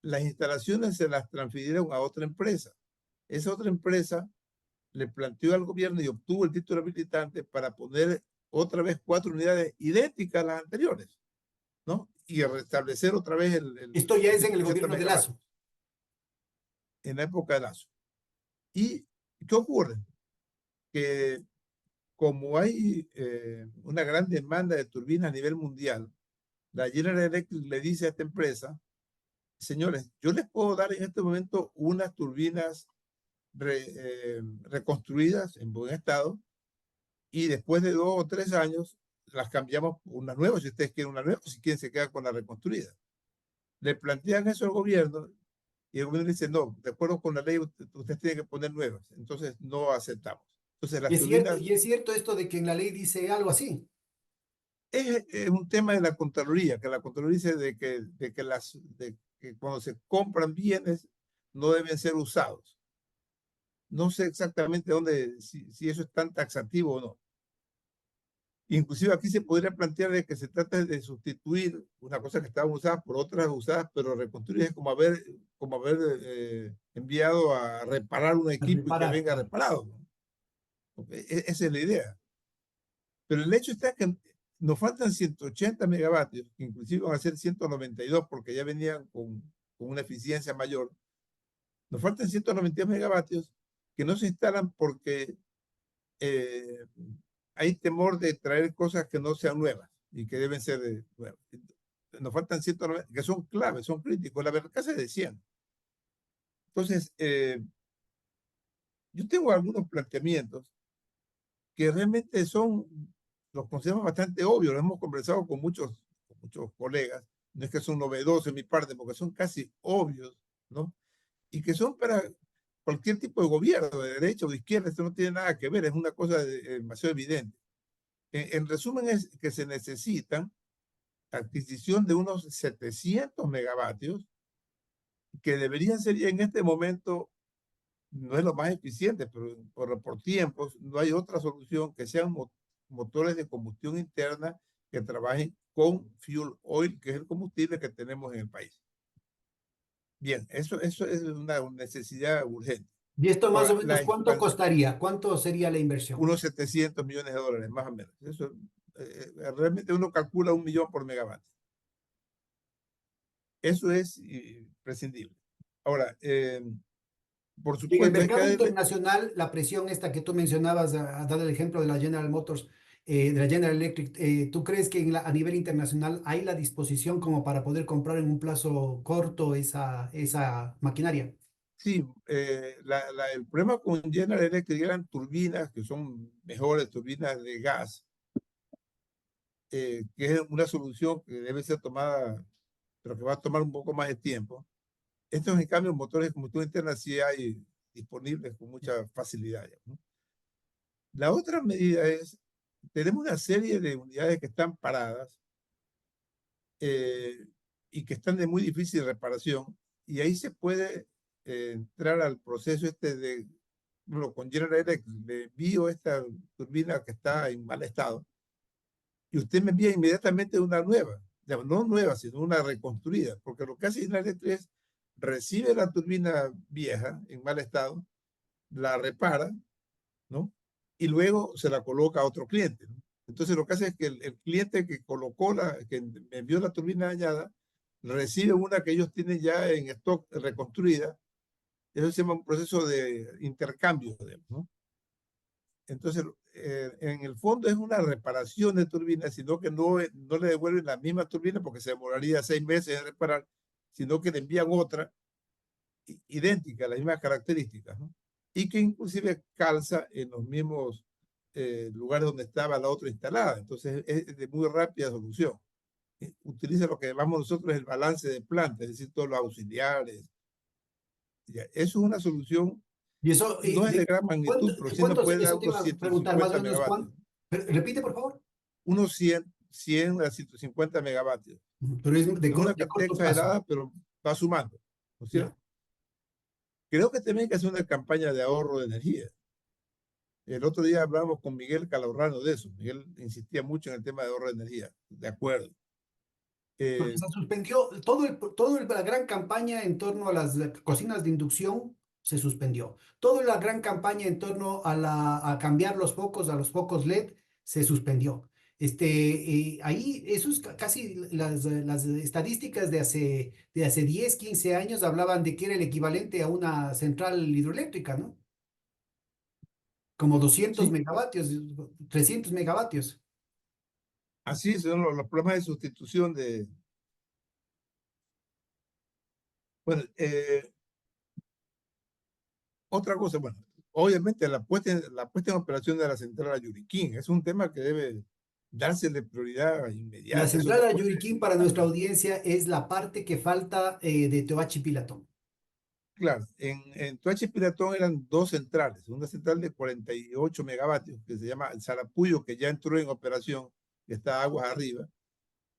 [SPEAKER 2] Las instalaciones se las transfirieron a otra empresa. Esa otra empresa le planteó al gobierno y obtuvo el título habilitante para poner otra vez 4 unidades idénticas a las anteriores, ¿no? Y restablecer otra vez
[SPEAKER 1] Esto ya
[SPEAKER 2] los
[SPEAKER 1] es en el
[SPEAKER 2] 180
[SPEAKER 1] gobierno de Lazo.
[SPEAKER 2] megavatios en la época de Lazo. ¿Y qué ocurre? Que como hay una gran demanda de turbinas a nivel mundial, la General Electric le dice a esta empresa, señores, yo les puedo dar en este momento unas turbinas reconstruidas en buen estado y después de 2 o 3 años las cambiamos por unas nuevas, si ustedes quieren una nueva, si quieren se quedan con la reconstruida. Le plantean eso al gobierno y el gobierno dice, no, de acuerdo con la ley, ustedes tienen que poner nuevas, entonces no aceptamos. Entonces las turbinas
[SPEAKER 1] Y es cierto esto de que en la ley dice algo así.
[SPEAKER 2] es un tema de la Contraloría, que la Contraloría dice de que cuando se compran bienes no deben ser usados. No sé exactamente dónde, si eso es tan taxativo o no. Inclusive aquí se podría plantear de que se trata de sustituir una cosa que estaba usada por otras usadas, pero reconstruir es como haber enviado a reparar un
[SPEAKER 1] A
[SPEAKER 2] equipo y que
[SPEAKER 1] reparar,
[SPEAKER 2] venga
[SPEAKER 1] claro.
[SPEAKER 2] reparado, ¿no? Esa es la idea. Pero el hecho está que nos faltan 180 megavatios, que inclusive van a ser 192 porque ya venían con una eficiencia mayor. Nos faltan 192 megavatios que no se instalan porque eh, hay temor de traer cosas que no sean nuevas y que deben ser nuevas. Nos faltan 190, que son claves, son críticos. La verdad es de 100. Entonces, yo tengo algunos planteamientos que realmente los consideramos bastante obvios. Lo hemos conversado con muchos colegas. No es que son novedosos en mi parte, porque son casi obvios, ¿no? Y que son para cualquier tipo de gobierno, de derecha o de izquierda. Esto no tiene nada que ver, es una cosa demasiado evidente. En resumen, es que se necesitan adquisición de unos 700 megavatios que deberían ser ya en este momento, no es lo más eficiente, pero por tiempos no hay otra solución que sean motores de combustión interna que trabajen con fuel oil, que es el combustible que tenemos en el país. Bien, eso es una necesidad urgente.
[SPEAKER 1] Y esto más o
[SPEAKER 2] Ahora,
[SPEAKER 1] menos, ¿cuánto costaría? ¿Cuánto sería la inversión?
[SPEAKER 2] unos 700 millones de dólares, más o menos. Eso, realmente uno calcula 1 millón por megavatio. Eso es prescindible. Ahora, por
[SPEAKER 1] En el
[SPEAKER 2] supuesto, hay que
[SPEAKER 1] mercado
[SPEAKER 2] darle,
[SPEAKER 1] internacional, la presión esta que tú mencionabas, a dar el ejemplo de la General Motors, de la General Electric, ¿tú crees que a nivel internacional hay la disposición como para poder comprar en un plazo corto esa maquinaria?
[SPEAKER 2] sí, el problema con General Electric eran turbinas, que son mejores turbinas de gas, que es una solución que debe ser tomada, pero que va a tomar un poco más de tiempo. Estos, en cambio, motores de combustión interna sí hay disponibles con mucha facilidad, ¿no? La otra medida es, tenemos una serie de unidades que están paradas eh, y que están de muy difícil reparación, y ahí se puede entrar al proceso este de, bueno, con General Electric, le envío esta turbina que está en mal estado, y usted me envía inmediatamente una nueva, no nueva, sino una reconstruida, porque lo que hace General Electric es recibe la turbina vieja en mal estado, la repara, ¿no? Y luego se la coloca a otro cliente, ¿no? Entonces lo que hace es que el cliente que colocó que me envió la turbina dañada, recibe una que ellos tienen ya en stock reconstruida. Eso se llama un proceso de intercambio, ¿no? Entonces, en el fondo es una reparación de turbina, sino que no le devuelven la misma turbina porque se demoraría 6 meses en reparar, sino que le envían otra idéntica, las mismas características, ¿no? Y que inclusive calza en los mismos lugares donde estaba la otra instalada. Entonces es de muy rápida solución. Utiliza lo que llamamos nosotros el balance de planta, es decir, todos los auxiliares. Ya, eso es una solución,
[SPEAKER 1] Y eso,
[SPEAKER 2] no es de gran magnitud, pero sí nos puede dar
[SPEAKER 1] eso te
[SPEAKER 2] unos
[SPEAKER 1] iba a preguntar, más o
[SPEAKER 2] 150
[SPEAKER 1] menos,
[SPEAKER 2] megavatios.
[SPEAKER 1] repite, por favor.
[SPEAKER 2] Unos 100 a 150 megavatios.
[SPEAKER 1] Pero es
[SPEAKER 2] No es una
[SPEAKER 1] de
[SPEAKER 2] cantidad
[SPEAKER 1] corto plazo.
[SPEAKER 2] exagerada, pero va sumando, ¿no es
[SPEAKER 1] Ya.
[SPEAKER 2] cierto? Creo que también hay que hacer una campaña de ahorro de energía. El otro día hablamos con Miguel Calaurrano de eso. Miguel insistía mucho en el tema de ahorro de energía. De acuerdo.
[SPEAKER 1] Porque
[SPEAKER 2] Eh,
[SPEAKER 1] se suspendió la gran campaña en torno a las cocinas de inducción, se suspendió. Toda la gran campaña en torno a cambiar los focos, a los focos LED, se suspendió. Ahí, eso es casi las estadísticas de hace 10 15 años hablaban de que era el equivalente a una central hidroeléctrica, ¿no? Como 200
[SPEAKER 2] sí,
[SPEAKER 1] megavatios, 300 megavatios.
[SPEAKER 2] así son los problemas de sustitución de... Bueno, otra cosa, bueno, obviamente la puesta en operación de la central Ayuriquín es un tema que debe dársele prioridad
[SPEAKER 1] La
[SPEAKER 2] inmediata. Eso
[SPEAKER 1] central
[SPEAKER 2] no
[SPEAKER 1] de
[SPEAKER 2] puede
[SPEAKER 1] Yuriquín para
[SPEAKER 2] estar.
[SPEAKER 1] nuestra audiencia es la parte que falta de Toachi Pilatón.
[SPEAKER 2] Claro, en Toachi Piratón eran dos centrales, una central de 48 megavatios que se llama el Sarapuyo, que ya entró en operación, que está aguas arriba,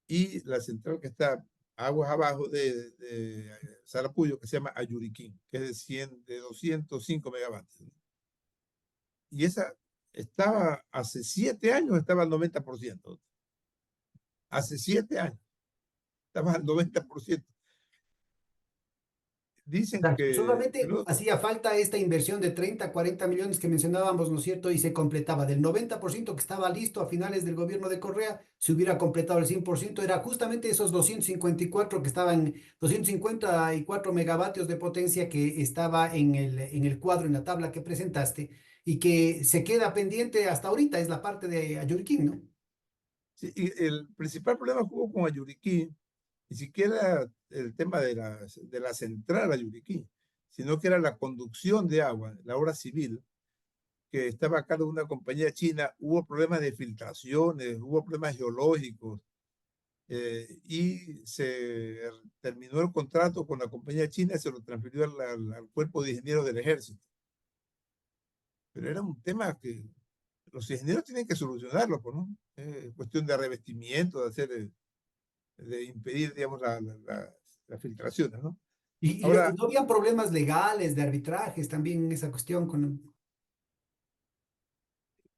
[SPEAKER 2] y la central que está aguas abajo de Sarapuyo, que se llama Ayuriquín, que es de 205 megavatios, ¿no? Y esa estaba, hace 7 años estaba al 90%. Hace 7 años estaba al 90%. Dicen
[SPEAKER 1] Exacto.
[SPEAKER 2] que
[SPEAKER 1] Solamente hacía falta esta inversión de 30 40 millones que mencionábamos, ¿no es cierto? Y se completaba. Del 90% que estaba listo a finales del gobierno de Correa, se hubiera completado el 100%. Era justamente esos 254 que estaban, 254 megavatios de potencia que estaba en el cuadro, en la tabla que presentaste, y que se queda pendiente hasta ahorita, es la parte de Ayuriquín, ¿no?
[SPEAKER 2] sí, y el principal problema que hubo con Ayuriquí ni siquiera el tema de la central Ayuriquí, sino que era la conducción de agua, la obra civil, que estaba a cargo de una compañía china. Hubo problemas de filtraciones, hubo problemas geológicos, y se terminó el contrato con la compañía china y se lo transfirió al cuerpo de ingenieros del ejército. Pero era un tema que los ingenieros tienen que solucionarlo, pues, ¿no? Cuestión de revestimiento, de impedir, digamos, las filtraciones, ¿no?
[SPEAKER 1] Y
[SPEAKER 2] Ahora,
[SPEAKER 1] no habían problemas legales de arbitrajes también en esa cuestión con...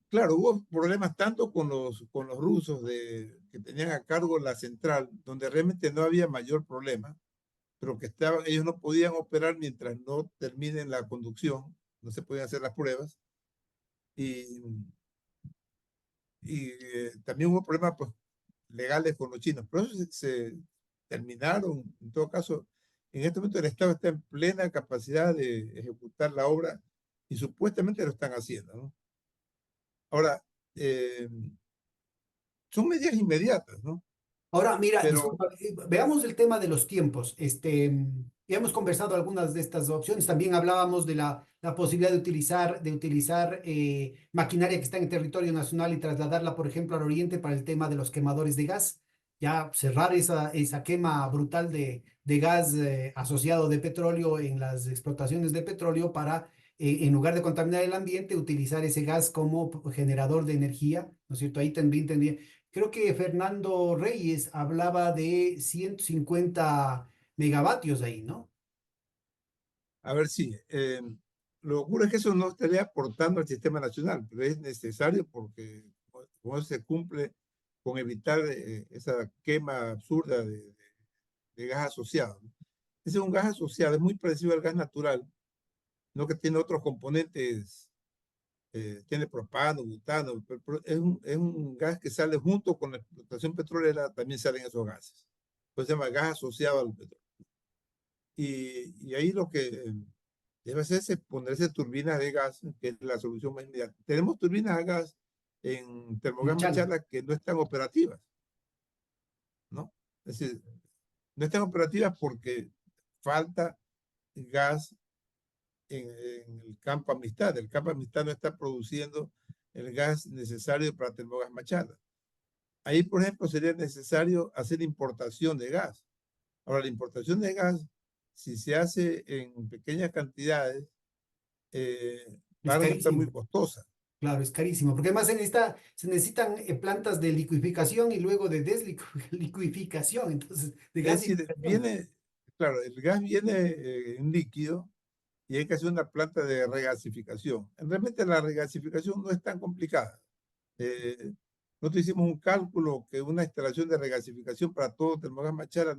[SPEAKER 2] claro, hubo problemas tanto con los rusos que tenían a cargo la central, donde realmente no había mayor problema, pero que estaban, ellos no podían operar mientras no terminen la conducción, no se podían hacer las pruebas. Y, también hubo problemas pues, legales con los chinos, pero eso se terminaron. En todo caso, en este momento el Estado está en plena capacidad de ejecutar la obra y supuestamente lo están haciendo, ¿no? Ahora, eh, son medidas inmediatas, ¿no?
[SPEAKER 1] Ahora, mira,
[SPEAKER 2] Pero,
[SPEAKER 1] disculpa, veamos el tema de los tiempos. Ya hemos conversado algunas de estas opciones. También hablábamos de la posibilidad de utilizar maquinaria que está en territorio nacional y trasladarla, por ejemplo, al oriente para el tema de los quemadores de gas. Ya cerrar esa quema brutal de gas asociado de petróleo en las explotaciones de petróleo para, en lugar de contaminar el ambiente, utilizar ese gas como generador de energía, ¿no es cierto? Ahí también tendría. Creo que Fernando Reyes hablaba de 150 megavatios ahí, ¿no?
[SPEAKER 2] a ver si, lo que ocurre es que eso no estaría aportando al sistema nacional, pero es necesario porque como se cumple con evitar esa quema absurda de gas asociado, ¿no? Ese es un gas asociado, es muy parecido al gas natural, no que tiene otros componentes, tiene propano, butano, pero es un gas que sale junto con la explotación petrolera, también salen esos gases. Entonces se llama gas asociado al petróleo. Y ahí lo que debe hacerse es ponerse turbinas de gas, que es la solución más inmediata. Tenemos turbinas de gas en Termogas
[SPEAKER 1] Machala.
[SPEAKER 2] Machala que no están operativas, ¿no? Es decir, no están operativas porque falta gas en el campo Amistad. El campo Amistad no está produciendo el gas necesario para Termogas Machala. Ahí, por ejemplo, sería necesario hacer importación de gas. Ahora, la importación de gas, si se hace en pequeñas cantidades, va
[SPEAKER 1] Es
[SPEAKER 2] a resultar muy
[SPEAKER 1] carísimo.
[SPEAKER 2] costosa.
[SPEAKER 1] Claro, es carísimo. Porque además se necesitan plantas de liquificación y luego de desliquificación, entonces, de
[SPEAKER 2] Es decir,
[SPEAKER 1] gasificación.
[SPEAKER 2] claro, el gas viene en líquido y hay que hacer una planta de regasificación. Realmente la regasificación no es tan complicada. Eh, Nosotros hicimos un cálculo que una instalación de regasificación para todo Termogas Machala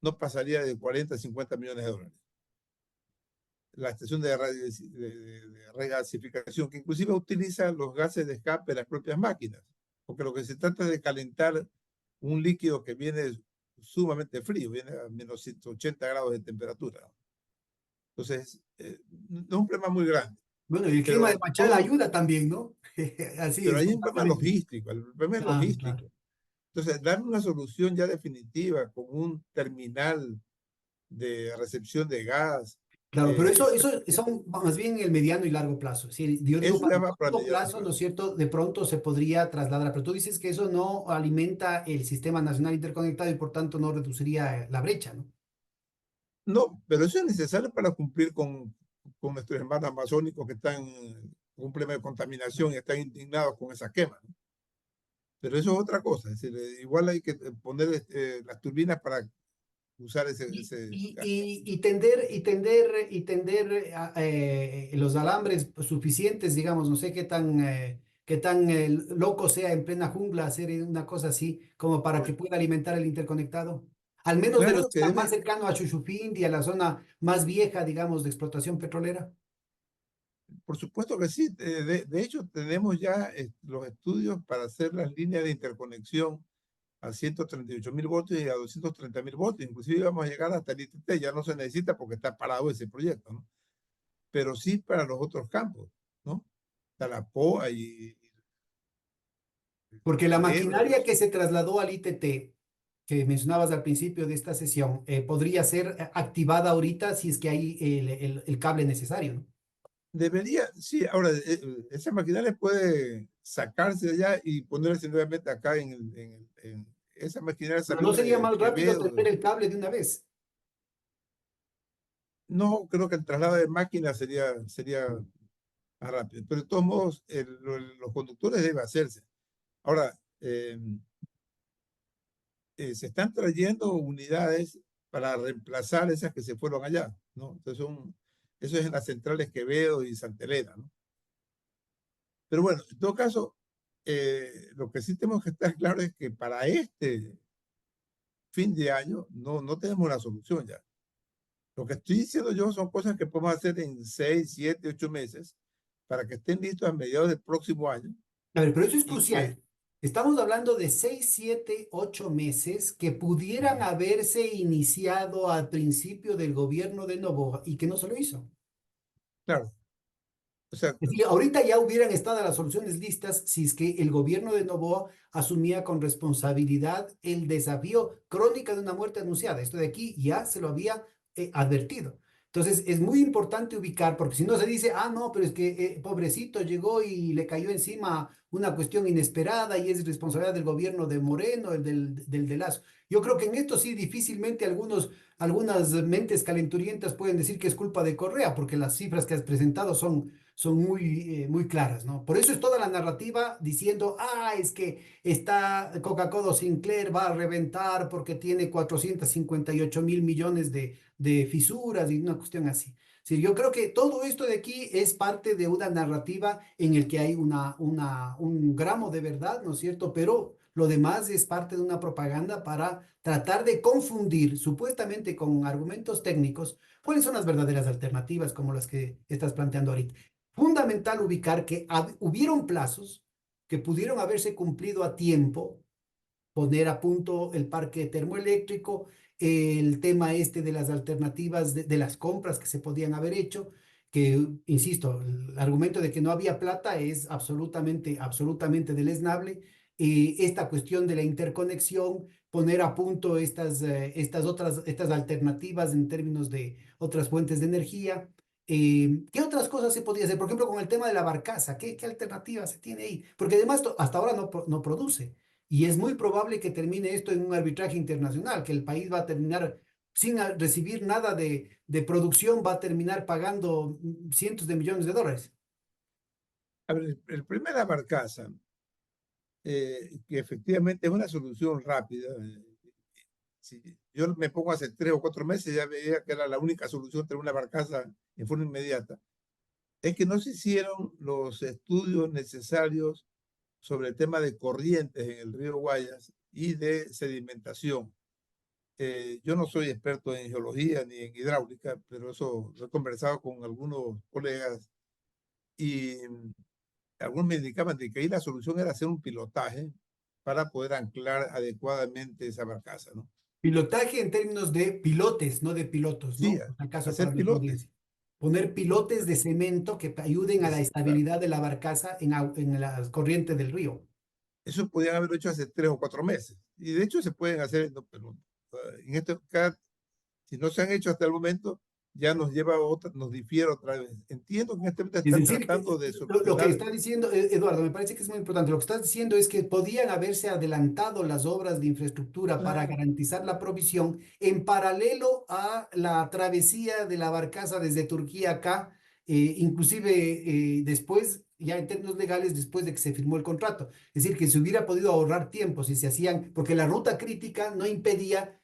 [SPEAKER 2] no pasaría de 40 a 50 millones de dólares. La estación de regasificación, que inclusive utiliza los gases de escape de las propias máquinas, porque lo que se trata es de calentar un líquido que viene sumamente frío, viene a menos 180 grados de temperatura. Entonces, no es un problema muy grande,
[SPEAKER 1] Bueno, y el clima de
[SPEAKER 2] pero
[SPEAKER 1] Machala
[SPEAKER 2] todo,
[SPEAKER 1] ayuda también, ¿no? Así
[SPEAKER 2] pero
[SPEAKER 1] es,
[SPEAKER 2] hay un problema
[SPEAKER 1] constantemente.
[SPEAKER 2] logístico, el problema es
[SPEAKER 1] Claro, claro.
[SPEAKER 2] logístico. Entonces, dar una solución ya definitiva con un terminal de recepción de gas,
[SPEAKER 1] Claro, pero eso
[SPEAKER 2] es-
[SPEAKER 1] son más bien el mediano y largo plazo. Sí, yo digo,
[SPEAKER 2] eso
[SPEAKER 1] para
[SPEAKER 2] ya
[SPEAKER 1] el
[SPEAKER 2] va para
[SPEAKER 1] corto
[SPEAKER 2] mediano
[SPEAKER 1] plazo, ¿no es
[SPEAKER 2] plazo.
[SPEAKER 1] cierto? De pronto se podría trasladar, pero tú dices que eso no alimenta el sistema nacional interconectado y por tanto no reduciría la brecha, ¿no?
[SPEAKER 2] No, pero eso es necesario para cumplir con nuestros hermanos amazónicos que están con un problema de contaminación y están indignados con esa quema, ¿no? Pero eso es otra cosa. Es decir, igual hay que poner las turbinas para usar
[SPEAKER 1] Y,
[SPEAKER 2] ese
[SPEAKER 1] y,
[SPEAKER 2] gas.
[SPEAKER 1] y, y tender los alambres suficientes, digamos, no sé qué tan loco sea en plena jungla hacer una cosa así, como para que pueda alimentar el interconectado. Al menos de los
[SPEAKER 2] Claro
[SPEAKER 1] que
[SPEAKER 2] que
[SPEAKER 1] están más
[SPEAKER 2] debe,
[SPEAKER 1] cercanos a Chuchupindi, a la zona más vieja, digamos, de explotación petrolera.
[SPEAKER 2] por supuesto que sí. De hecho, tenemos ya los estudios para hacer las líneas de interconexión a 138.000 voltios y a 230.000 voltios. Inclusive vamos a llegar hasta el ITT, ya no se necesita porque está parado ese proyecto, ¿no? Pero sí para los otros campos, ¿no? Talapoa
[SPEAKER 1] Porque la maquinaria
[SPEAKER 2] Morelos.
[SPEAKER 1] que se trasladó al ITT, que mencionabas al principio de esta sesión, podría ser activada ahorita si es que hay el cable necesario, ¿no?
[SPEAKER 2] Debería, sí, ahora, esa maquinaria puede sacarse de allá y ponerse nuevamente acá esa maquinaria
[SPEAKER 1] Pero
[SPEAKER 2] salió
[SPEAKER 1] no sería
[SPEAKER 2] de
[SPEAKER 1] más rápido tener
[SPEAKER 2] Quevedo.
[SPEAKER 1] el cable de una vez.
[SPEAKER 2] No, creo que el traslado de máquinas sería más rápido, pero de todos modos, los conductores debe hacerse. Ahora, se están trayendo unidades para reemplazar esas que se fueron allá, ¿no? Entonces eso es en las centrales Quevedo y Santa Elena, ¿no? Pero bueno, en todo caso, lo que sí tenemos que estar claro es que para este fin de año no tenemos una solución ya. Lo que estoy diciendo yo son cosas que podemos hacer en 6, 7, 8 meses para que estén listos a mediados del próximo año
[SPEAKER 1] A ver, pero eso es
[SPEAKER 2] y que,
[SPEAKER 1] crucial. Estamos hablando de 6, 7, 8 meses que pudieran haberse iniciado al principio del gobierno de Noboa y que no se lo hizo.
[SPEAKER 2] claro, o sea,
[SPEAKER 1] Es decir, ahorita ya hubieran estado las soluciones listas si es que el gobierno de Noboa asumía con responsabilidad el desafío crónica de una muerte anunciada. Esto de aquí ya se lo había advertido. Entonces, es muy importante ubicar, porque si no se dice, ah, no, pero es que pobrecito llegó y le cayó encima una cuestión inesperada y es responsabilidad del gobierno de Moreno, el del Lazo. Yo creo que en esto sí difícilmente algunas mentes calenturientas pueden decir que es culpa de Correa, porque las cifras que has presentado son muy claras, ¿no? Por eso es toda la narrativa diciendo, ah, es que está Coca-Cola Sinclair va a reventar porque tiene 458.000 millones de fisuras y una cuestión así. Sí, yo creo que todo esto de aquí es parte de una narrativa en el que hay un gramo de verdad, ¿no es cierto? Pero lo demás es parte de una propaganda para tratar de confundir supuestamente con argumentos técnicos cuáles son las verdaderas alternativas como las que estás planteando ahorita. Fundamental ubicar que hubieron plazos que pudieron haberse cumplido a tiempo, poner a punto el parque termoeléctrico, el tema este de las alternativas de las compras que se podían haber hecho, que, insisto, el argumento de que no había plata es absolutamente deleznable. Esta cuestión de la interconexión, poner a punto estas alternativas en términos de otras fuentes de energía. ¿Qué otras cosas se podía hacer? Por ejemplo, con el tema de la barcaza, ¿qué alternativa se tiene ahí? Porque además hasta ahora no produce. Y es muy probable que termine esto en un arbitraje internacional, que el país va a terminar sin recibir nada de producción, va a terminar pagando cientos de millones de dólares.
[SPEAKER 2] a ver, el problema de la barcaza, que efectivamente es una solución rápida. Si yo me pongo hace 3 o 4 meses, ya veía que era la única solución tener una barcaza en forma inmediata. Es que no se hicieron los estudios necesarios sobre el tema de corrientes en el río Guayas y de sedimentación. Yo no soy experto en geología ni en hidráulica, pero eso lo he conversado con algunos colegas y algunos me indicaban de que ahí la solución era hacer un pilotaje para poder anclar adecuadamente esa barcaza, ¿no?
[SPEAKER 1] Pilotaje en términos de pilotes, no de pilotos,
[SPEAKER 2] Sí,
[SPEAKER 1] ¿no? Por acaso para
[SPEAKER 2] hacer
[SPEAKER 1] nuestra
[SPEAKER 2] pilotes.
[SPEAKER 1] audiencia. Poner pilotes de cemento que ayuden a la
[SPEAKER 2] Claro,
[SPEAKER 1] estabilidad de la barcaza en las corrientes del río.
[SPEAKER 2] eso podían haberlo hecho hace 3 o 4 meses. Y de hecho se pueden hacer, no, pero en este caso, si no se han hecho hasta el momento, ya nos lleva a otra, nos difiere otra vez. Entiendo que en este momento
[SPEAKER 1] Es
[SPEAKER 2] están
[SPEAKER 1] decir,
[SPEAKER 2] tratando de
[SPEAKER 1] lo que
[SPEAKER 2] solucionar.
[SPEAKER 1] está diciendo Eduardo, me parece que es muy importante. Lo que estás diciendo es que podían haberse adelantado las obras de infraestructura para
[SPEAKER 2] Claro.
[SPEAKER 1] garantizar la provisión en paralelo a la travesía de la barcaza desde Turquía acá, inclusive después, ya en términos legales, después de que se firmó el contrato. Es decir, que se hubiera podido ahorrar tiempo si se hacían, porque la ruta crítica no impedía,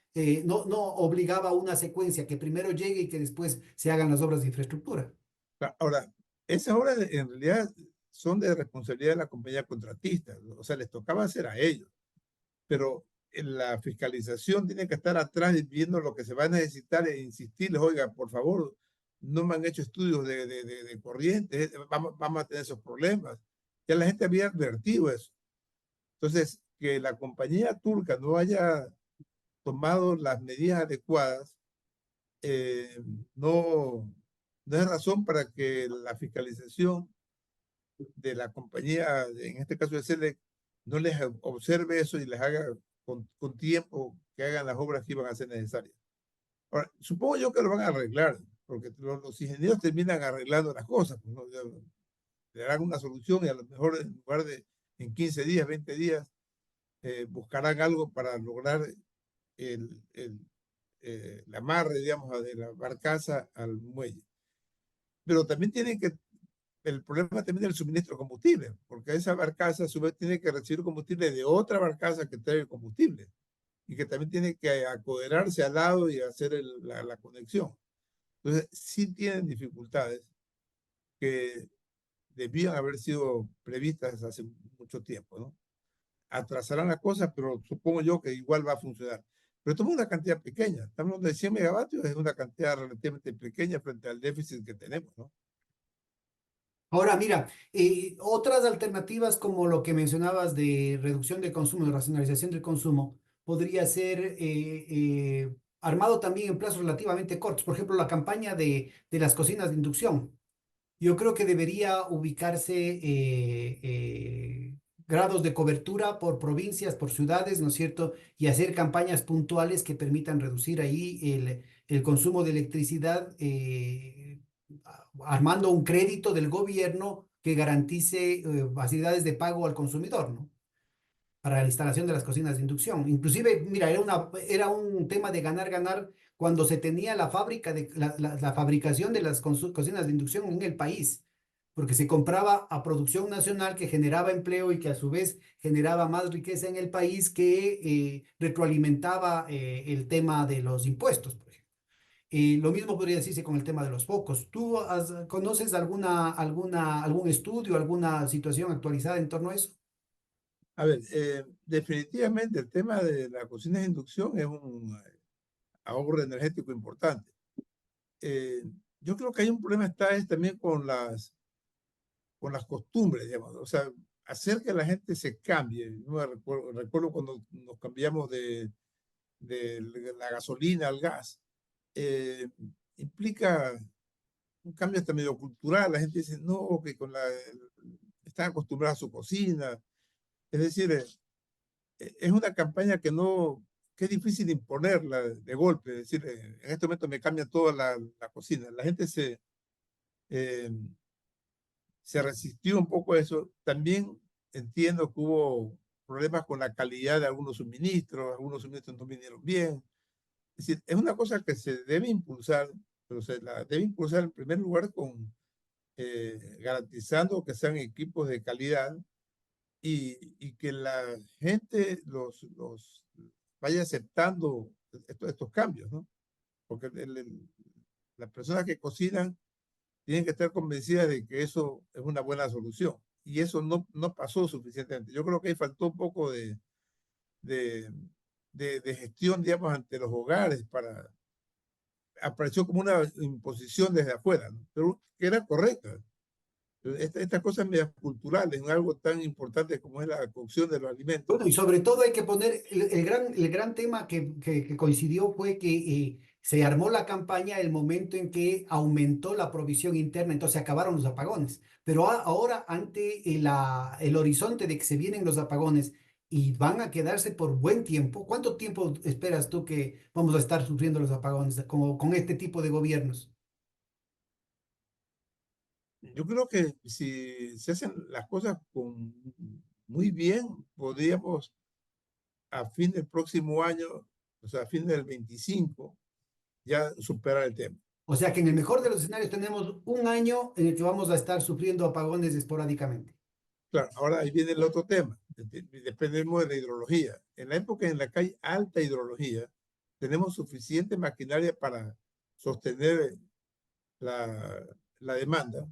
[SPEAKER 1] no obligaba a una secuencia que primero llegue y que después se hagan las obras de infraestructura.
[SPEAKER 2] Ahora, esas obras en realidad son de responsabilidad de la compañía contratista, o sea, les tocaba hacer a ellos, pero en la fiscalización tiene que estar atrás viendo lo que se va a necesitar e insistirles, oiga, por favor, no me han hecho estudios de corriente, vamos a tener esos problemas. Ya la gente había advertido eso. Entonces, que la compañía turca no haya tomado las medidas adecuadas, eh, no, no es razón para que la fiscalización de la compañía, en este caso de SELEC, no les observe eso y les haga con tiempo que hagan las obras que iban a ser necesarias. Ahora, supongo yo que lo van a arreglar, porque los ingenieros terminan arreglando las cosas, pues, ¿no? Le darán una solución y a lo mejor en lugar de en 15 días, 20 días, buscarán algo para lograr el amarre, digamos, de la barcaza al muelle. Pero también tienen que el problema también del suministro de combustible, porque esa barcaza a su vez tiene que recibir combustible de otra barcaza que trae el combustible y que también tiene que acoderarse al lado y hacer la conexión. Entonces, sí tienen dificultades que debían haber sido previstas hace mucho tiempo, ¿no? Atrasarán las cosas, pero supongo yo que igual va a funcionar. Pero esto es una cantidad pequeña. Estamos hablando de 100 megavatios, es una cantidad relativamente pequeña frente al déficit que tenemos, ¿no?
[SPEAKER 1] Ahora, mira, otras alternativas como lo que mencionabas de reducción del consumo, de racionalización del consumo, podría ser armado también en plazos relativamente cortos. Por ejemplo, la campaña de las cocinas de inducción. Yo creo que debería ubicarse grados de cobertura por provincias, por ciudades, ¿no es cierto? Y hacer campañas puntuales que permitan reducir ahí el consumo de electricidad, armando un crédito del gobierno que garantice facilidades de pago al consumidor, ¿no? Para la instalación de las cocinas de inducción. Inclusive, mira, era un tema de ganar, ganar cuando se tenía la fábrica la fabricación de las cocinas de inducción en el país, porque se compraba a producción nacional que generaba empleo y que a su vez generaba más riqueza en el país que retroalimentaba el tema de los impuestos, por ejemplo. Lo mismo podría decirse con el tema de los focos. ¿Tú conoces algún estudio, alguna situación actualizada en torno a eso?
[SPEAKER 2] A ver, definitivamente el tema de la cocina de inducción es un ahorro energético importante. Eh, yo creo que hay un problema está es también con las costumbres, digamos, o sea, hacer que la gente se cambie. Yo me recuerdo cuando nos cambiamos de la gasolina al gas, eh, implica un cambio hasta medio cultural. La gente dice, no, que están acostumbrados a su cocina. Es decir, es una campaña que no, que es difícil imponerla de golpe. Es decir, en este momento me cambia toda la cocina. La gente eh, se resistió un poco a eso. También entiendo que hubo problemas con la calidad de algunos suministros no vinieron bien. Es decir, es una cosa que se debe impulsar, pero se la debe impulsar en primer lugar con garantizando que sean equipos de calidad y que la gente los vaya aceptando estos cambios, ¿no? Porque las personas que cocinan tienen que estar convencidas de que eso es una buena solución. Y eso no pasó suficientemente. Yo creo que ahí faltó un poco de, de gestión, digamos, ante los hogares para... Apareció como una imposición desde afuera, ¿no? Pero que era correcta. Estas cosas medias culturales, en algo tan importante como es la cocción de los alimentos.
[SPEAKER 1] Bueno, y sobre todo hay que poner el gran tema que coincidió fue que se armó la campaña el momento en que aumentó la provisión interna, entonces se acabaron los apagones. Pero ahora, ante el horizonte de que se vienen los apagones y van a quedarse por buen tiempo, ¿cuánto tiempo esperas tú que vamos a estar sufriendo los apagones como, con este tipo de gobiernos?
[SPEAKER 2] Yo creo que si se hacen las cosas muy bien, podríamos a fin del próximo año, o sea, a fin del 25, ya superar el tema.
[SPEAKER 1] O sea que en el mejor de los escenarios tenemos un año en el que vamos a estar sufriendo apagones esporádicamente.
[SPEAKER 2] Claro, ahora ahí viene el otro tema. Dependemos de la hidrología. En la época en la que hay alta hidrología, tenemos suficiente maquinaria para sostener la, la demanda.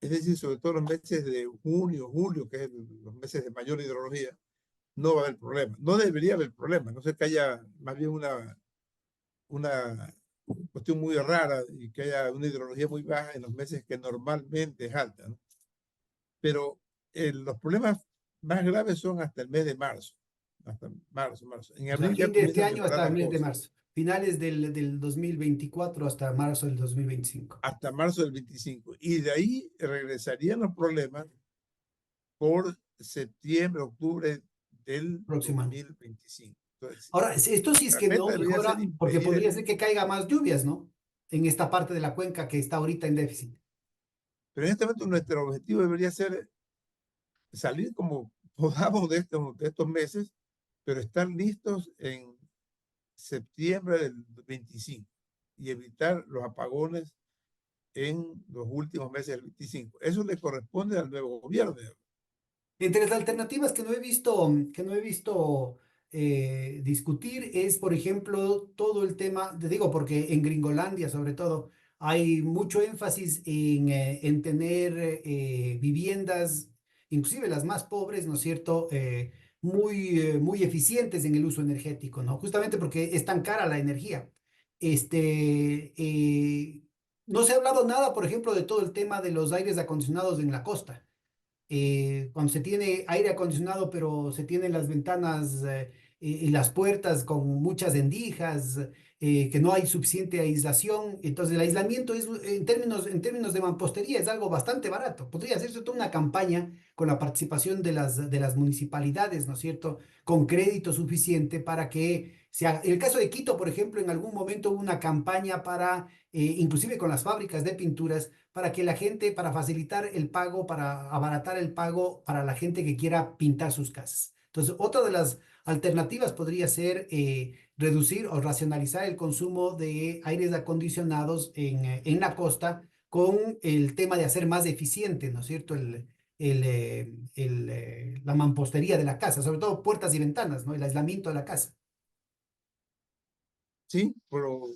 [SPEAKER 2] Es decir, sobre todo los meses de junio, julio, que es los meses de mayor hidrología, no va a haber problema. No debería haber problema. No sé que haya más bien una cuestión muy rara y que haya una hidrología muy baja en los meses que normalmente es alta, ¿no? Pero los problemas más graves son hasta el mes de marzo. Hasta marzo. En
[SPEAKER 1] O sea,
[SPEAKER 2] abril ya
[SPEAKER 1] fin de este
[SPEAKER 2] comienzan a
[SPEAKER 1] año
[SPEAKER 2] mejorar
[SPEAKER 1] hasta el
[SPEAKER 2] las
[SPEAKER 1] mes de
[SPEAKER 2] cosas.
[SPEAKER 1] marzo. Finales del 2024 hasta marzo del 2025.
[SPEAKER 2] Hasta marzo del 25. Y de ahí regresarían los problemas por septiembre, octubre del
[SPEAKER 1] Próximo año.
[SPEAKER 2] 2025. Entonces,
[SPEAKER 1] Ahora, esto sí es
[SPEAKER 2] la
[SPEAKER 1] que no
[SPEAKER 2] meta debería ser
[SPEAKER 1] mejora, porque podría
[SPEAKER 2] impedir,
[SPEAKER 1] ser que caiga más lluvias, ¿no? En esta parte de la cuenca que está ahorita en déficit.
[SPEAKER 2] pero en este momento nuestro objetivo debería ser salir como podamos de estos meses, pero estar listos en septiembre del 25 y evitar los apagones en los últimos meses del 25. Eso le corresponde al nuevo gobierno.
[SPEAKER 1] Entre las alternativas que no he visto discutir es, por ejemplo, todo el tema, te digo, porque en Gringolandia, sobre todo, hay mucho énfasis en tener viviendas, inclusive las más pobres, ¿no es cierto? muy eficientes en el uso energético, ¿no? Justamente porque es tan cara la energía. Este, eh, no se ha hablado nada, por ejemplo, de todo el tema de los aires acondicionados en la costa. Cuando se tiene aire acondicionado, pero se tienen las ventanas y las puertas con muchas endijas, que no hay suficiente aislación. Entonces, el aislamiento es, en términos de mampostería, es algo bastante barato. Podría hacerse toda una campaña con la participación de las municipalidades, ¿no es cierto?, con crédito suficiente para que se haga. En el caso de Quito, por ejemplo, en algún momento hubo una campaña para, inclusive con las fábricas de pinturas, para que la gente, para facilitar el pago, para abaratar el pago para la gente que quiera pintar sus casas. Entonces, otra de las alternativas podría ser reducir o racionalizar el consumo de aires acondicionados en la costa con el tema de hacer más eficiente, ¿no es cierto?, la mampostería de la casa, sobre todo puertas y ventanas, ¿no? El aislamiento de la casa.
[SPEAKER 2] Sí, pero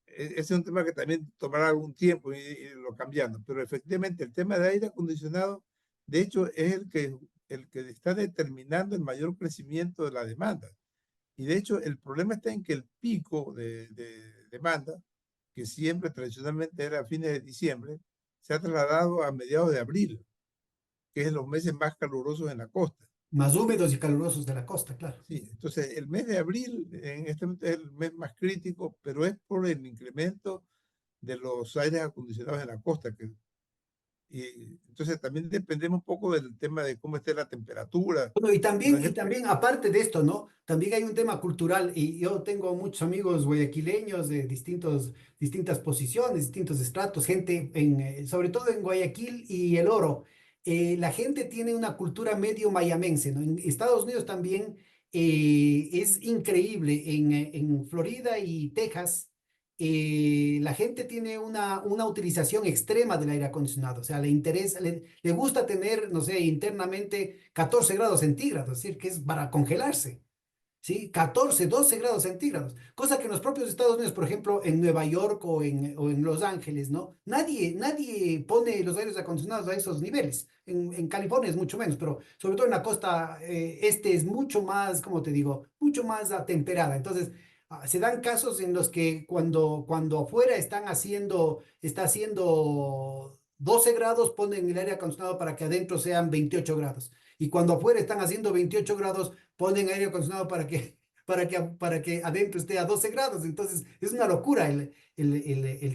[SPEAKER 2] ese es un tema que también tomará algún tiempo y lo cambiando, pero efectivamente el tema de aire acondicionado, de hecho, es el que está determinando el mayor crecimiento de la demanda. Y de hecho, el problema está en que el pico de demanda, que siempre tradicionalmente era a fines de diciembre, se ha trasladado a mediados de abril, que es los meses más calurosos en la costa.
[SPEAKER 1] Más húmedos y calurosos de la costa, claro.
[SPEAKER 2] Sí, entonces el mes de abril en este momento es el mes más crítico, pero es por el incremento de los aires acondicionados en la costa. Y entonces también dependemos un poco del tema de cómo esté la temperatura.
[SPEAKER 1] Bueno,
[SPEAKER 2] Por
[SPEAKER 1] y
[SPEAKER 2] ejemplo,
[SPEAKER 1] también, aparte de esto, ¿no? También hay un tema cultural y yo tengo muchos amigos guayaquileños de distintas posiciones, distintos estratos, gente sobre todo en Guayaquil y El Oro. La gente tiene una cultura medio mayamense, ¿no? En Estados Unidos también es increíble. En Florida y Texas, la gente tiene una utilización extrema del aire acondicionado. O sea, le interesa, le gusta tener, no sé, internamente 14 grados centígrados, es decir, que es para congelarse, ¿sí? 14, 12 grados centígrados, cosa que en los propios Estados Unidos, por ejemplo, en Nueva York o en Los Ángeles, ¿no? Nadie pone los aires acondicionados a esos niveles. En California es mucho menos, pero sobre todo en la costa este es mucho más, como te digo, mucho más atemperada. Entonces, se dan casos en los que cuando afuera está haciendo 12 grados, ponen el aire acondicionado para que adentro sean 28 grados. Y cuando afuera están haciendo 28 grados, ponen aire acondicionado para que adentro esté a 12 grados. Entonces, es una locura el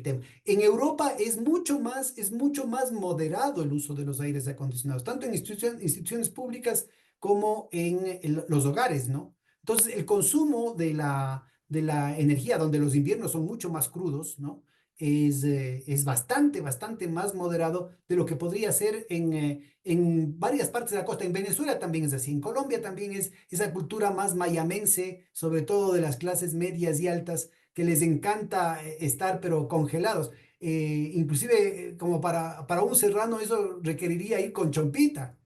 [SPEAKER 1] tema. En Europa es mucho más moderado el uso de los aires acondicionados, tanto en instituciones públicas como en los hogares, ¿no? Entonces, el consumo de la energía, donde los inviernos son mucho más crudos, ¿no? Es bastante más moderado de lo que podría ser en varias partes de la costa. En Venezuela también es así. En Colombia también es esa cultura más mayamense, sobre todo de las clases medias y altas, que les encanta estar pero congelados. Inclusive como para un serrano eso requeriría ir con chompita.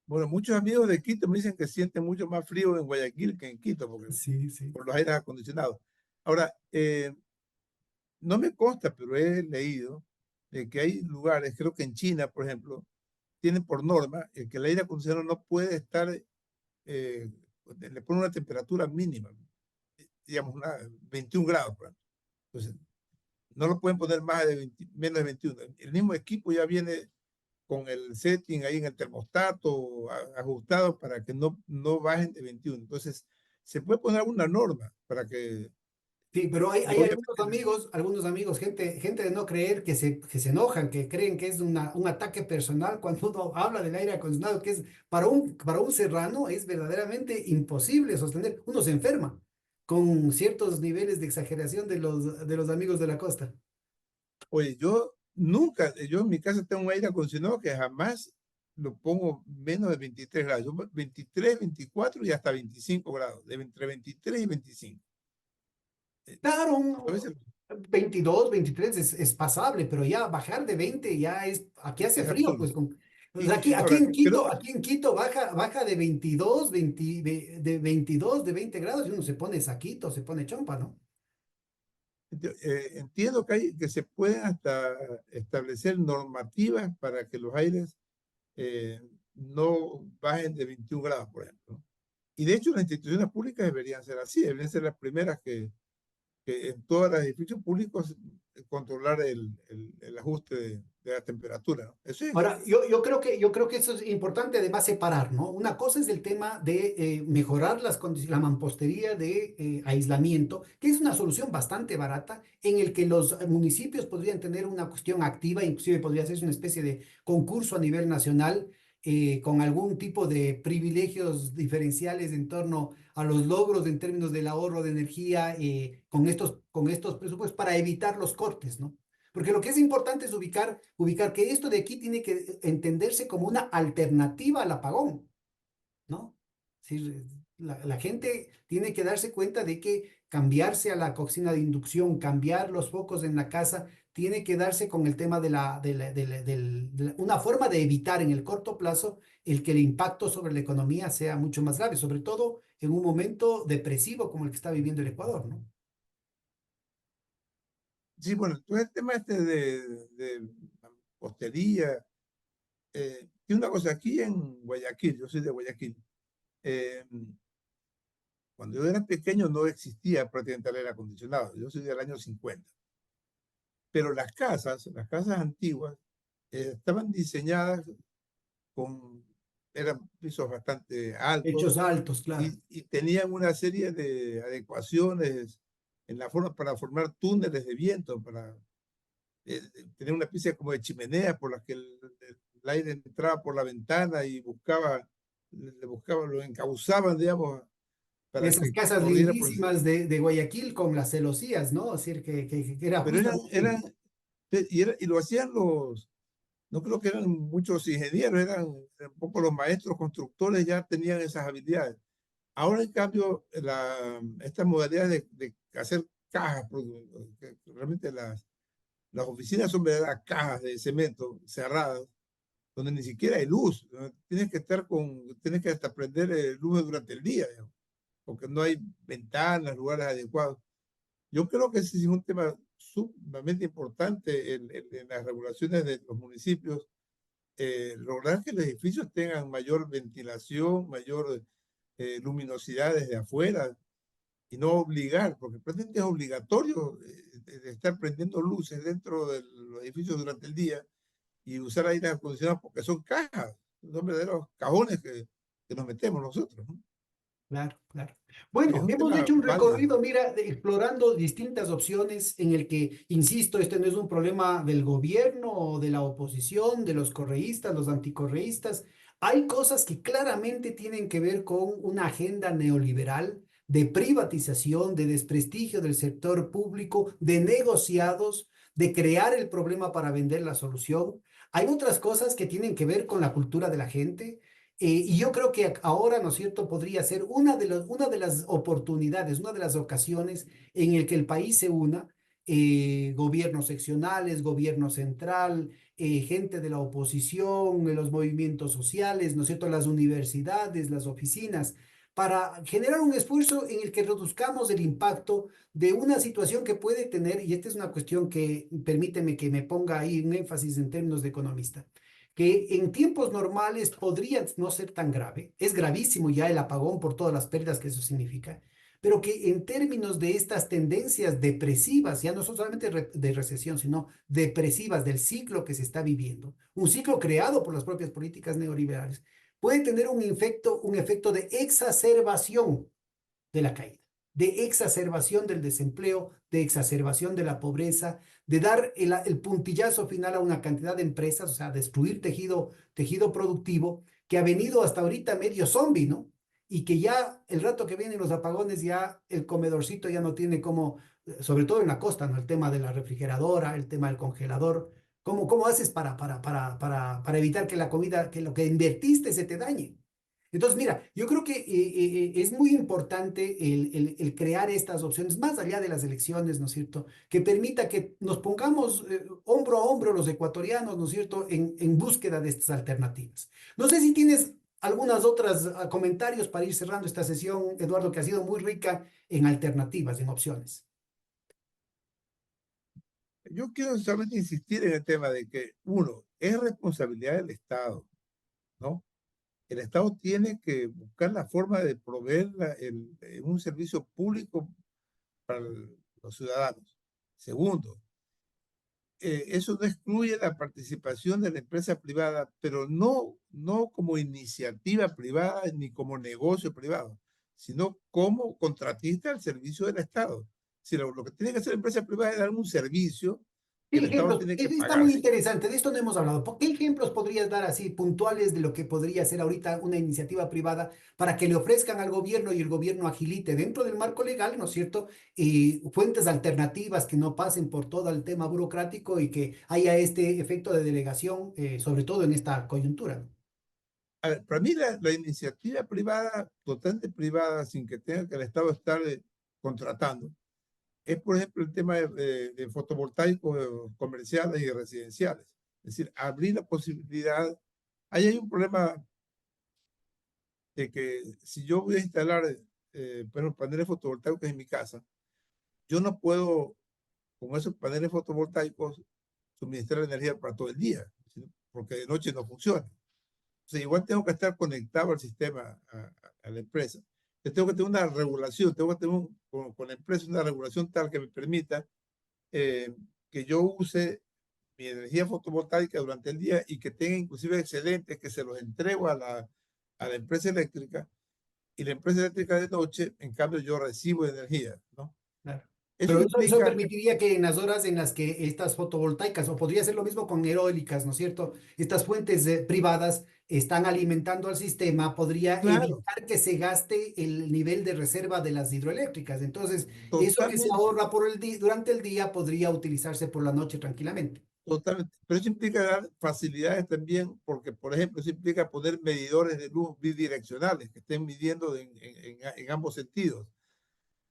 [SPEAKER 2] bueno, muchos amigos de Quito me dicen que sienten mucho más frío en Guayaquil que en Quito, porque
[SPEAKER 1] Sí, sí.
[SPEAKER 2] por los aires acondicionados. Ahora, no me consta, pero he leído de que hay lugares, creo que en China, por ejemplo, tienen por norma que el aire acondicionado no puede estar, le pone una temperatura mínima, digamos, 21 grados, por ejemplo. Entonces, no lo pueden poner más de 20, menos de 21. El mismo equipo ya viene con el setting ahí en el termostato ajustado para que no bajen de 21. Entonces, se puede poner una norma para que,
[SPEAKER 1] Sí, pero hay
[SPEAKER 2] obviamente,
[SPEAKER 1] algunos amigos, gente de no creer que se enojan, que creen que es un ataque personal cuando uno habla del aire acondicionado, que es para un serrano es verdaderamente imposible sostener. Uno se enferma con ciertos niveles de exageración de los amigos de la costa.
[SPEAKER 2] oye, yo en mi casa tengo un aire acondicionado que jamás lo pongo menos de 23 grados. Yo 23, 24 y hasta 25 grados, de entre 23 y 25.
[SPEAKER 1] Claro,
[SPEAKER 2] A veces
[SPEAKER 1] 22, 23 es pasable, pero ya bajar de 20 ya aquí hace
[SPEAKER 2] es
[SPEAKER 1] frío,
[SPEAKER 2] absurdo.
[SPEAKER 1] pues pues
[SPEAKER 2] Ahora, creo,
[SPEAKER 1] Aquí en Quito baja de 22, 20, de 22, de 20 grados y uno se pone saquito, se pone chompa, ¿no?
[SPEAKER 2] entiendo que se pueden hasta establecer normativas para que los aires no bajen de 21 grados, por ejemplo. Y de hecho las instituciones públicas deberían ser así, deberían ser las primeras que en todos los edificios públicos controlar el ajuste de la temperatura, ¿no? Eso es,
[SPEAKER 1] Ahora, yo creo que eso es importante además separar, ¿no? Una cosa es el tema de mejorar las condiciones, la mampostería de aislamiento, que es una solución bastante barata, en el que los municipios podrían tener una cuestión activa, inclusive podría hacerse una especie de concurso a nivel nacional, con algún tipo de privilegios diferenciales en torno a los logros en términos del ahorro de energía, con estos presupuestos para evitar los cortes, ¿no? Porque lo que es importante es ubicar que esto de aquí tiene que entenderse como una alternativa al apagón, ¿no? Sí, la gente tiene que darse cuenta de que cambiarse a la cocina de inducción, cambiar los focos en la casa, tiene que darse con el tema una forma de evitar en el corto plazo el que el impacto sobre la economía sea mucho más grave, sobre todo en un momento depresivo como el que está viviendo el Ecuador, ¿no?
[SPEAKER 2] sí, bueno, todo el tema este de hostería, y una cosa, aquí en Guayaquil, yo soy de Guayaquil, eh, cuando yo era pequeño no existía prácticamente el aire acondicionado, yo soy del año 50, pero las casas antiguas, estaban diseñadas con, eran pisos bastante altos
[SPEAKER 1] Hechos altos, claro.
[SPEAKER 2] y tenían una serie de adecuaciones en la forma para formar túneles de viento, para tener una especie como de chimenea por la que el aire entraba por la ventana y buscaba, lo encauzaban, digamos, para
[SPEAKER 1] Esas
[SPEAKER 2] que
[SPEAKER 1] casas
[SPEAKER 2] corriera por...
[SPEAKER 1] lindísimas de Guayaquil con las celosías, ¿no? Es decir, que era
[SPEAKER 2] Pero
[SPEAKER 1] justamente
[SPEAKER 2] y lo hacían no creo que eran muchos ingenieros, eran un poco los maestros constructores, ya tenían esas habilidades. Ahora, en cambio, estas modalidades de hacer cajas, que realmente las oficinas son verdaderas cajas de cemento cerradas, donde ni siquiera hay luz, donde tienes que hasta prender luz durante el día, digamos, porque no hay ventanas, lugares adecuados. Yo creo que ese es un tema sumamente importante en las regulaciones de los municipios, lograr que los edificios tengan mayor ventilación, mayor luminosidad desde afuera y no obligar, porque prácticamente es obligatorio de estar prendiendo luces dentro de los edificios durante el día y usar aire acondicionado porque son cajas, son verdaderos cajones que nos metemos nosotros, ¿no?
[SPEAKER 1] claro, claro.
[SPEAKER 2] Es
[SPEAKER 1] Bueno,
[SPEAKER 2] un
[SPEAKER 1] hemos
[SPEAKER 2] tema
[SPEAKER 1] hecho un
[SPEAKER 2] válido.
[SPEAKER 1] recorrido, mira, explorando distintas opciones en el que, insisto, este no es un problema del gobierno o de la oposición, de los correístas, los anticorreístas. Hay cosas que claramente tienen que ver con una agenda neoliberal de privatización, de desprestigio del sector público, de negociados, de crear el problema para vender la solución. Hay otras cosas que tienen que ver con la cultura de la gente. Y yo creo que ahora, ¿no es cierto?, podría ser una de las oportunidades, una de las ocasiones en el que el país se una, gobiernos seccionales, gobierno central, gente de la oposición, los movimientos sociales, ¿no es cierto?, las universidades, las oficinas, para generar un esfuerzo en el que reduzcamos el impacto de una situación que puede tener, y esta es una cuestión que permíteme que me ponga ahí un énfasis en términos de economista, que en tiempos normales podría no ser tan grave, es gravísimo ya el apagón por todas las pérdidas que eso significa, pero que en términos de estas tendencias depresivas, ya no son solamente de recesión, sino depresivas del ciclo que se está viviendo, un ciclo creado por las propias políticas neoliberales, puede tener un efecto de exacerbación de la caída, de exacerbación del desempleo, de exacerbación de la pobreza, de dar el puntillazo final a una cantidad de empresas, o sea, destruir tejido productivo que ha venido hasta ahorita medio zombie, ¿no? Y que ya el rato que vienen los apagones, ya el comedorcito ya no tiene como, sobre todo en la costa, ¿no? El tema de la refrigeradora, el tema del congelador. ¿Cómo haces para evitar que la comida, que lo que invertiste se te dañe? Entonces, mira, yo creo que es muy importante el crear estas opciones, más allá de las elecciones, ¿no es cierto? Que permita que nos pongamos hombro a hombro los ecuatorianos, ¿no es cierto?, en búsqueda de estas alternativas. No sé si tienes algunas otras comentarios para ir cerrando esta sesión, Eduardo, que ha sido muy rica en alternativas, en opciones.
[SPEAKER 2] Yo quiero solamente insistir en el tema de que, uno, es responsabilidad del Estado, ¿no? el Estado tiene que buscar la forma de proveer un servicio público para los ciudadanos. Segundo, eso no excluye la participación de la empresa privada, pero no como iniciativa privada ni como negocio privado, sino como contratista al servicio del Estado. Si lo que tiene que hacer la empresa privada es dar un servicio que el
[SPEAKER 1] ¿Qué
[SPEAKER 2] Estado
[SPEAKER 1] ejemplos?
[SPEAKER 2] tiene que
[SPEAKER 1] Eso está muy
[SPEAKER 2] pagar.
[SPEAKER 1] interesante, de esto no hemos hablado. ¿Qué ejemplos podrías dar así puntuales de lo que podría ser ahorita una iniciativa privada para que le ofrezcan al gobierno y el gobierno agilite dentro del marco legal, ¿no es cierto? Y fuentes alternativas que no pasen por todo el tema burocrático y que haya este efecto de delegación, sobre todo en esta coyuntura.
[SPEAKER 2] A ver, para mí la iniciativa privada, totalmente privada, sin que tenga que el Estado estar contratando, es, por ejemplo, el tema de fotovoltaicos comerciales y residenciales. Es decir, abrir la posibilidad. Ahí hay un problema de que si yo voy a instalar bueno, paneles fotovoltaicos en mi casa, yo no puedo, con esos paneles fotovoltaicos, suministrar energía para todo el día, ¿sí? Porque de noche no funciona. O sea, igual tengo que estar conectado al sistema, a la empresa. Yo tengo que tener una regulación, tengo que tener con la empresa una regulación tal que me permita eh, que yo use mi energía fotovoltaica durante el día y que tenga inclusive excedentes que se los entrego a la empresa eléctrica y la empresa eléctrica de noche, en cambio, yo recibo energía, ¿no?
[SPEAKER 1] Claro.
[SPEAKER 2] Eso
[SPEAKER 1] Pero eso
[SPEAKER 2] implica,
[SPEAKER 1] permitiría que en las horas en las que estas fotovoltaicas, o podría ser lo mismo con eólicas, ¿no es cierto? Estas fuentes privadas están alimentando al sistema, podría
[SPEAKER 2] claro,
[SPEAKER 1] evitar que se gaste el nivel de reserva de las hidroeléctricas. Entonces, eso que se
[SPEAKER 2] totalmente,
[SPEAKER 1] ahorra por el durante el día podría utilizarse por la noche tranquilamente.
[SPEAKER 2] totalmente. Pero eso implica dar facilidades también, porque, por ejemplo, eso implica poner medidores de luz bidireccionales que estén midiendo en ambos sentidos.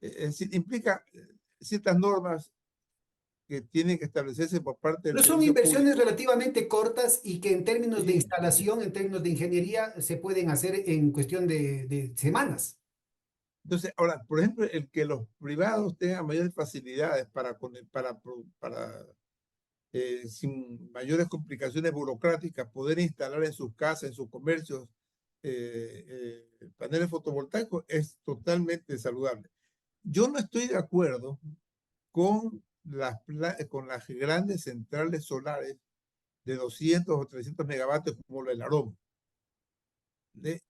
[SPEAKER 2] Es decir, implica ciertas normas que tienen que establecerse por parte del
[SPEAKER 1] Pero son
[SPEAKER 2] servicio
[SPEAKER 1] inversiones
[SPEAKER 2] público.
[SPEAKER 1] relativamente cortas y que en términos de
[SPEAKER 2] Sí,
[SPEAKER 1] instalación, en términos de ingeniería, se pueden hacer en cuestión de semanas.
[SPEAKER 2] entonces, ahora, por ejemplo, el que los privados tengan mayores facilidades sin mayores complicaciones burocráticas, poder instalar en sus casas, en sus comercios, paneles fotovoltaicos es totalmente saludable. Yo no estoy de acuerdo con con las grandes centrales solares de 200 o 300 megavatios como lo del Aroma. De,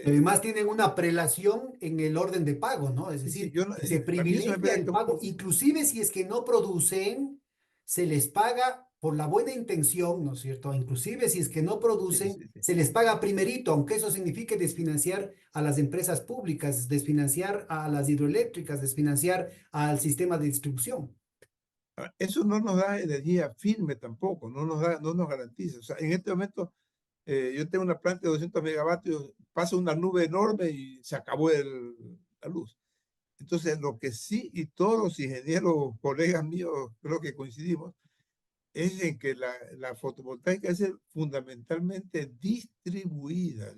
[SPEAKER 1] Además tienen una prelación en el orden de pago, ¿no? Es
[SPEAKER 2] sí, sí,
[SPEAKER 1] decir, que se
[SPEAKER 2] a mí eso me
[SPEAKER 1] privilegia
[SPEAKER 2] parece
[SPEAKER 1] el pago, inclusive si es que no producen, se les paga por la buena intención, ¿no es cierto? Inclusive si es que no
[SPEAKER 2] sí,
[SPEAKER 1] producen,
[SPEAKER 2] sí, sí.
[SPEAKER 1] se les paga primerito, aunque eso signifique desfinanciar a las empresas públicas, desfinanciar a las hidroeléctricas, desfinanciar al sistema de distribución.
[SPEAKER 2] Ahora, eso no nos da energía firme tampoco, no nos garantiza. O sea, en este momento yo tengo una planta de 200 megavatios, pasa una nube enorme y se acabó la luz. Entonces, lo que sí, y todos los ingenieros, colegas míos, creo que coincidimos, es en que la fotovoltaica es fundamentalmente distribuida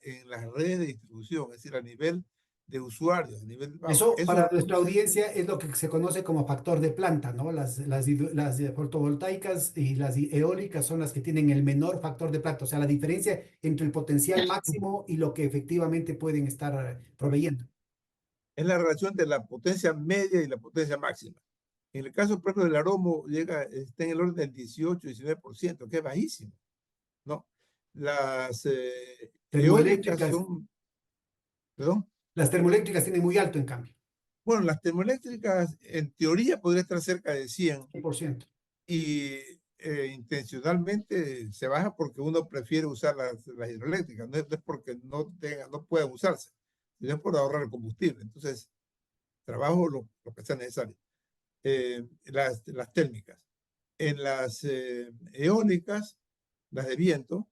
[SPEAKER 2] en las redes de distribución, es decir, a nivel de usuarios, a nivel bajo.
[SPEAKER 1] Eso
[SPEAKER 2] Eso
[SPEAKER 1] para
[SPEAKER 2] no
[SPEAKER 1] nuestra
[SPEAKER 2] se,
[SPEAKER 1] audiencia es lo que se conoce como factor de planta, ¿no? Las fotovoltaicas y las eólicas son las que tienen el menor factor de planta, o sea, la diferencia entre el potencial máximo y lo que efectivamente pueden estar proveyendo.
[SPEAKER 2] es la relación de la potencia media y la potencia máxima. En el caso, por ejemplo, del aromo, está en el orden del 18-19%, que es bajísimo, ¿no? Las eólicas
[SPEAKER 1] Termoeléctricas,
[SPEAKER 2] son, perdón,
[SPEAKER 1] las termoeléctricas tienen muy alto en cambio,
[SPEAKER 2] bueno, las termoeléctricas en teoría podría estar cerca de 100
[SPEAKER 1] 100%.
[SPEAKER 2] y intencionalmente se baja porque uno prefiere usar las hidroeléctricas, no es porque no puedan usarse, sino es por ahorrar combustible. Entonces, trabajo lo que sea necesario. Las térmicas. En las eólicas, las de viento,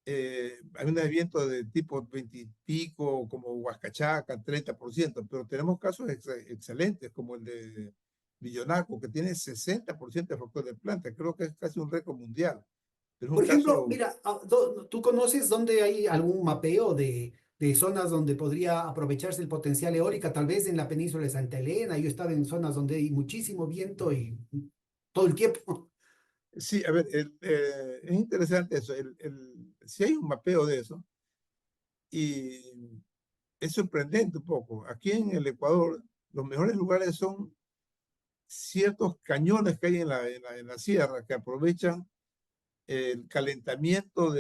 [SPEAKER 2] hay unas de viento de tipo 20 y pico, como Huascachaca, 30%, pero tenemos casos excelentes, como el de Villonaco, que tiene 60% de factor de planta. Creo que es casi un récord mundial. Pero es un
[SPEAKER 1] Por ejemplo,
[SPEAKER 2] caso,
[SPEAKER 1] mira, ¿tú conoces dónde hay algún mapeo de zonas donde podría aprovecharse el potencial eólica? Tal vez en la península de Santa Elena. Yo he estado en zonas donde hay muchísimo viento y todo el tiempo.
[SPEAKER 2] sí, a ver, es interesante eso. Si hay un mapeo de eso, Y es sorprendente un poco. Aquí en el Ecuador, los mejores lugares son ciertos cañones que hay en la sierra que aprovechan el calentamiento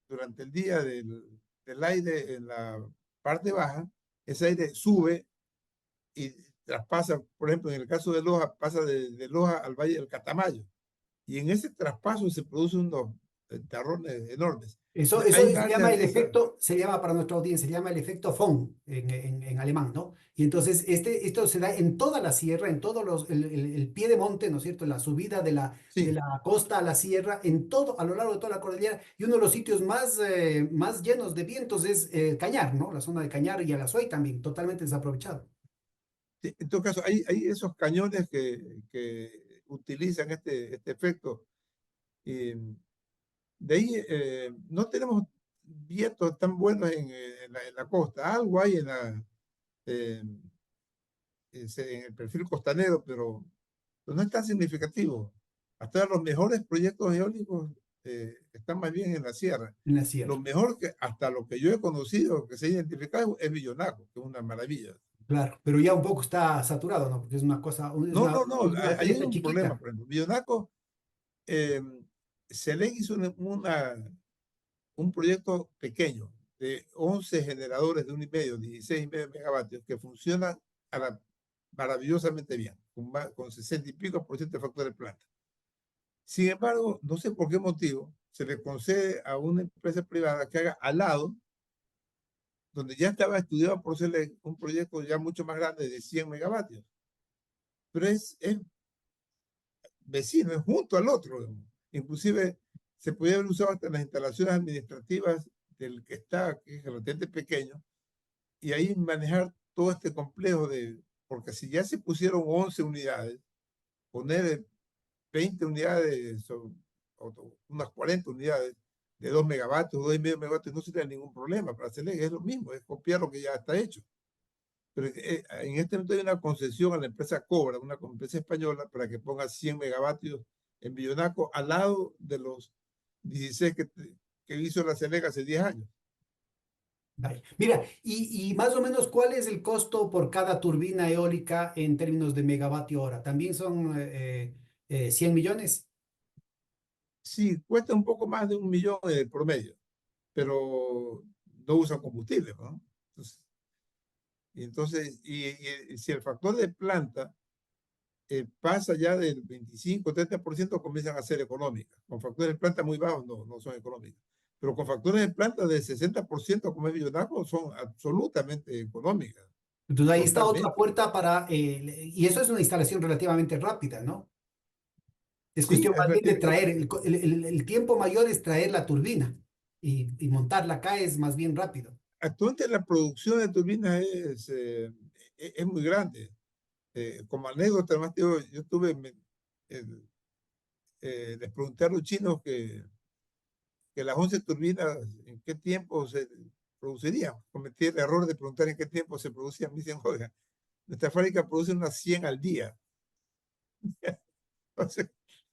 [SPEAKER 2] durante el día del aire en la parte baja. Ese aire sube y traspasa, por ejemplo, en el caso de Loja, pasa de Loja al Valle del Catamayo. Y en ese traspaso se producen unos terrones enormes. Entonces,
[SPEAKER 1] Eso
[SPEAKER 2] hay
[SPEAKER 1] se llama
[SPEAKER 2] áreas
[SPEAKER 1] el
[SPEAKER 2] de esa.
[SPEAKER 1] efecto, se llama para nuestra audiencia, se llama el efecto Von en alemán, ¿no? Y entonces esto se da en toda la sierra, en todos el pie de monte, ¿no es cierto? La subida de
[SPEAKER 2] Sí,
[SPEAKER 1] la costa a la sierra, en todo, a lo largo de toda la cordillera. Y uno de los sitios más llenos de vientos es Cañar, ¿no? La zona de Cañar y Alazuay también, totalmente desaprovechado.
[SPEAKER 2] sí, en todo caso, hay esos cañones que utilizan este efecto. Y de ahí no tenemos vientos tan buenos en la costa. Algo hay eh, en el perfil costanero, pero no es tan significativo. Hasta los mejores proyectos eólicos están más bien en la sierra.
[SPEAKER 1] En la
[SPEAKER 2] Lo
[SPEAKER 1] sierra.
[SPEAKER 2] mejor que, hasta lo que yo he conocido, que se ha identificado, es Villonaco, que es una maravilla.
[SPEAKER 1] Claro, pero ya un poco está saturado, ¿no? Porque es una cosa,
[SPEAKER 2] No, no, no,
[SPEAKER 1] es una
[SPEAKER 2] ahí hay
[SPEAKER 1] presa
[SPEAKER 2] un problema,
[SPEAKER 1] chiquita.
[SPEAKER 2] por ejemplo. Villonaco, eh, se le hizo un proyecto pequeño de 11 generadores de 1,5, 16,5 megavatios que funcionan maravillosamente bien, con 60 y pico por ciento de factor de planta. Sin embargo, no sé por qué motivo se le concede a una empresa privada que haga al lado, donde ya estaba estudiado por ser un proyecto ya mucho más grande de 100 megavatios. Pero es vecino, es junto al otro. Inclusive se podía haber usado hasta las instalaciones administrativas del que está, que es relativamente pequeño, y ahí manejar todo este complejo porque si ya se pusieron 11 unidades, poner 20 unidades o unas 40 unidades de 2 megavatios, 2,5 megavatios, no sería ningún problema para hacerle, es lo mismo, es copiar lo que ya está hecho. Pero en este momento hay una concesión a la empresa Cobra, una empresa española, para que ponga 100 megavatios en Villonaco al lado de los 16 que hizo la Selega hace 10 años.
[SPEAKER 1] Vale. Mira, y más o menos, ¿cuál es el costo por cada turbina eólica en términos de megavatio hora? ¿También son 100 millones?
[SPEAKER 2] Sí, cuesta un poco más de 1 millón el promedio, pero no usan combustible, ¿no? Y si el factor de planta pasa ya del 25-30%, comienzan a ser económicas. Con factores de planta muy bajos no son económicas. Pero con factores de planta de 60%, como es Villonaco, son absolutamente económicas,
[SPEAKER 1] Entonces ahí está otra
[SPEAKER 2] totalmente.
[SPEAKER 1] puerta y eso es una instalación relativamente rápida, ¿no? Es
[SPEAKER 2] Sí,
[SPEAKER 1] cuestión
[SPEAKER 2] es
[SPEAKER 1] más bien de
[SPEAKER 2] relativamente
[SPEAKER 1] traer,
[SPEAKER 2] rápido.
[SPEAKER 1] el tiempo mayor es traer la turbina y montarla acá es más bien rápido.
[SPEAKER 2] Actualmente la producción de turbinas es muy grande. Como anécdota, además, yo les pregunté a los chinos que las 11 turbinas, ¿en qué tiempo se producirían? Cometí el error de preguntar en qué tiempo se producían. Me dicen, oiga, nuestra fábrica produce unas 100 al día. Entonces,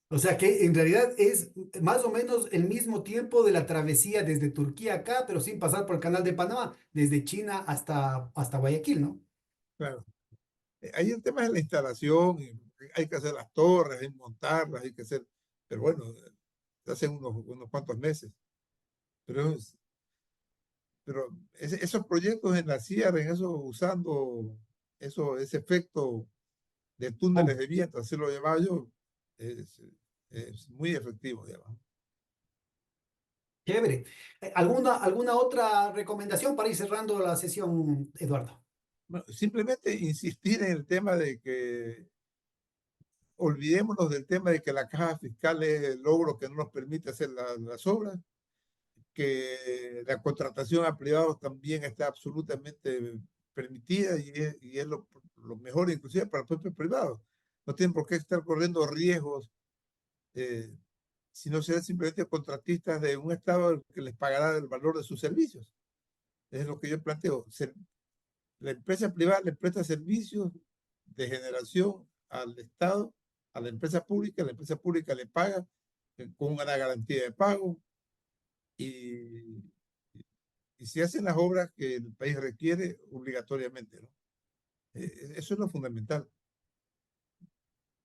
[SPEAKER 1] O sea que en realidad es más o menos el mismo tiempo de la travesía desde Turquía acá, pero sin pasar por el canal de Panamá, desde China hasta Guayaquil, ¿no?
[SPEAKER 2] claro, hay un tema de la instalación, y hay que hacer las torres, hay que montarlas, hay que hacer, pero bueno, se hacen unos cuantos meses. Pero, esos proyectos en la sierra, en eso, usando ese efecto de
[SPEAKER 1] Oh,
[SPEAKER 2] túneles de viento, así lo llamaba yo, es, es muy efectivo, digamos.
[SPEAKER 1] chévere. ¿Alguna otra recomendación para ir cerrando la sesión, Eduardo?
[SPEAKER 2] Bueno, simplemente insistir en el tema de que olvidémonos del tema de que la caja fiscal es el logro que no nos permite hacer las obras, que la contratación a privados también está absolutamente permitida y es lo mejor inclusive para el propio privado. No tienen por qué estar corriendo riesgos, eh, sino ser simplemente contratistas de un Estado que les pagará el valor de sus servicios. Es lo que yo planteo. La empresa privada le presta servicios de generación al Estado, a la empresa pública le paga con una garantía de pago y y se hacen las obras que el país requiere obligatoriamente, ¿no? Eso es lo fundamental.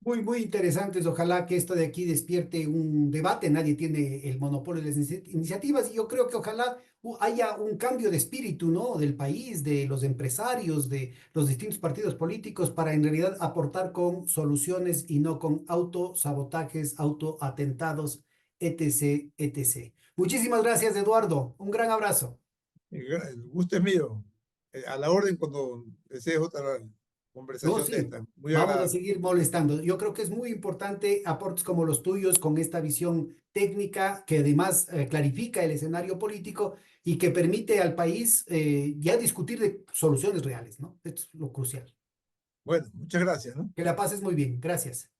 [SPEAKER 1] Muy, muy interesantes. Ojalá que esto de aquí despierte un debate. Nadie tiene el monopolio de las iniciativas y yo creo que ojalá haya un cambio de espíritu, ¿no? Del país, de los empresarios, de los distintos partidos políticos para en realidad aportar con soluciones y no con autosabotajes, autoatentados, etc., etc. Muchísimas gracias, Eduardo. Un gran abrazo.
[SPEAKER 2] El gusto es mío. A la orden cuando desees otra
[SPEAKER 1] No,
[SPEAKER 2] conversación de
[SPEAKER 1] sí,
[SPEAKER 2] esta. Muy
[SPEAKER 1] vamos a
[SPEAKER 2] agradable.
[SPEAKER 1] seguir molestando. Yo creo que es muy importante aportes como los tuyos con esta visión técnica que además clarifica el escenario político y que permite al país ya discutir de soluciones reales, ¿no? Esto es lo crucial.
[SPEAKER 2] Bueno, muchas gracias, ¿no?
[SPEAKER 1] Que la pases muy bien. Gracias.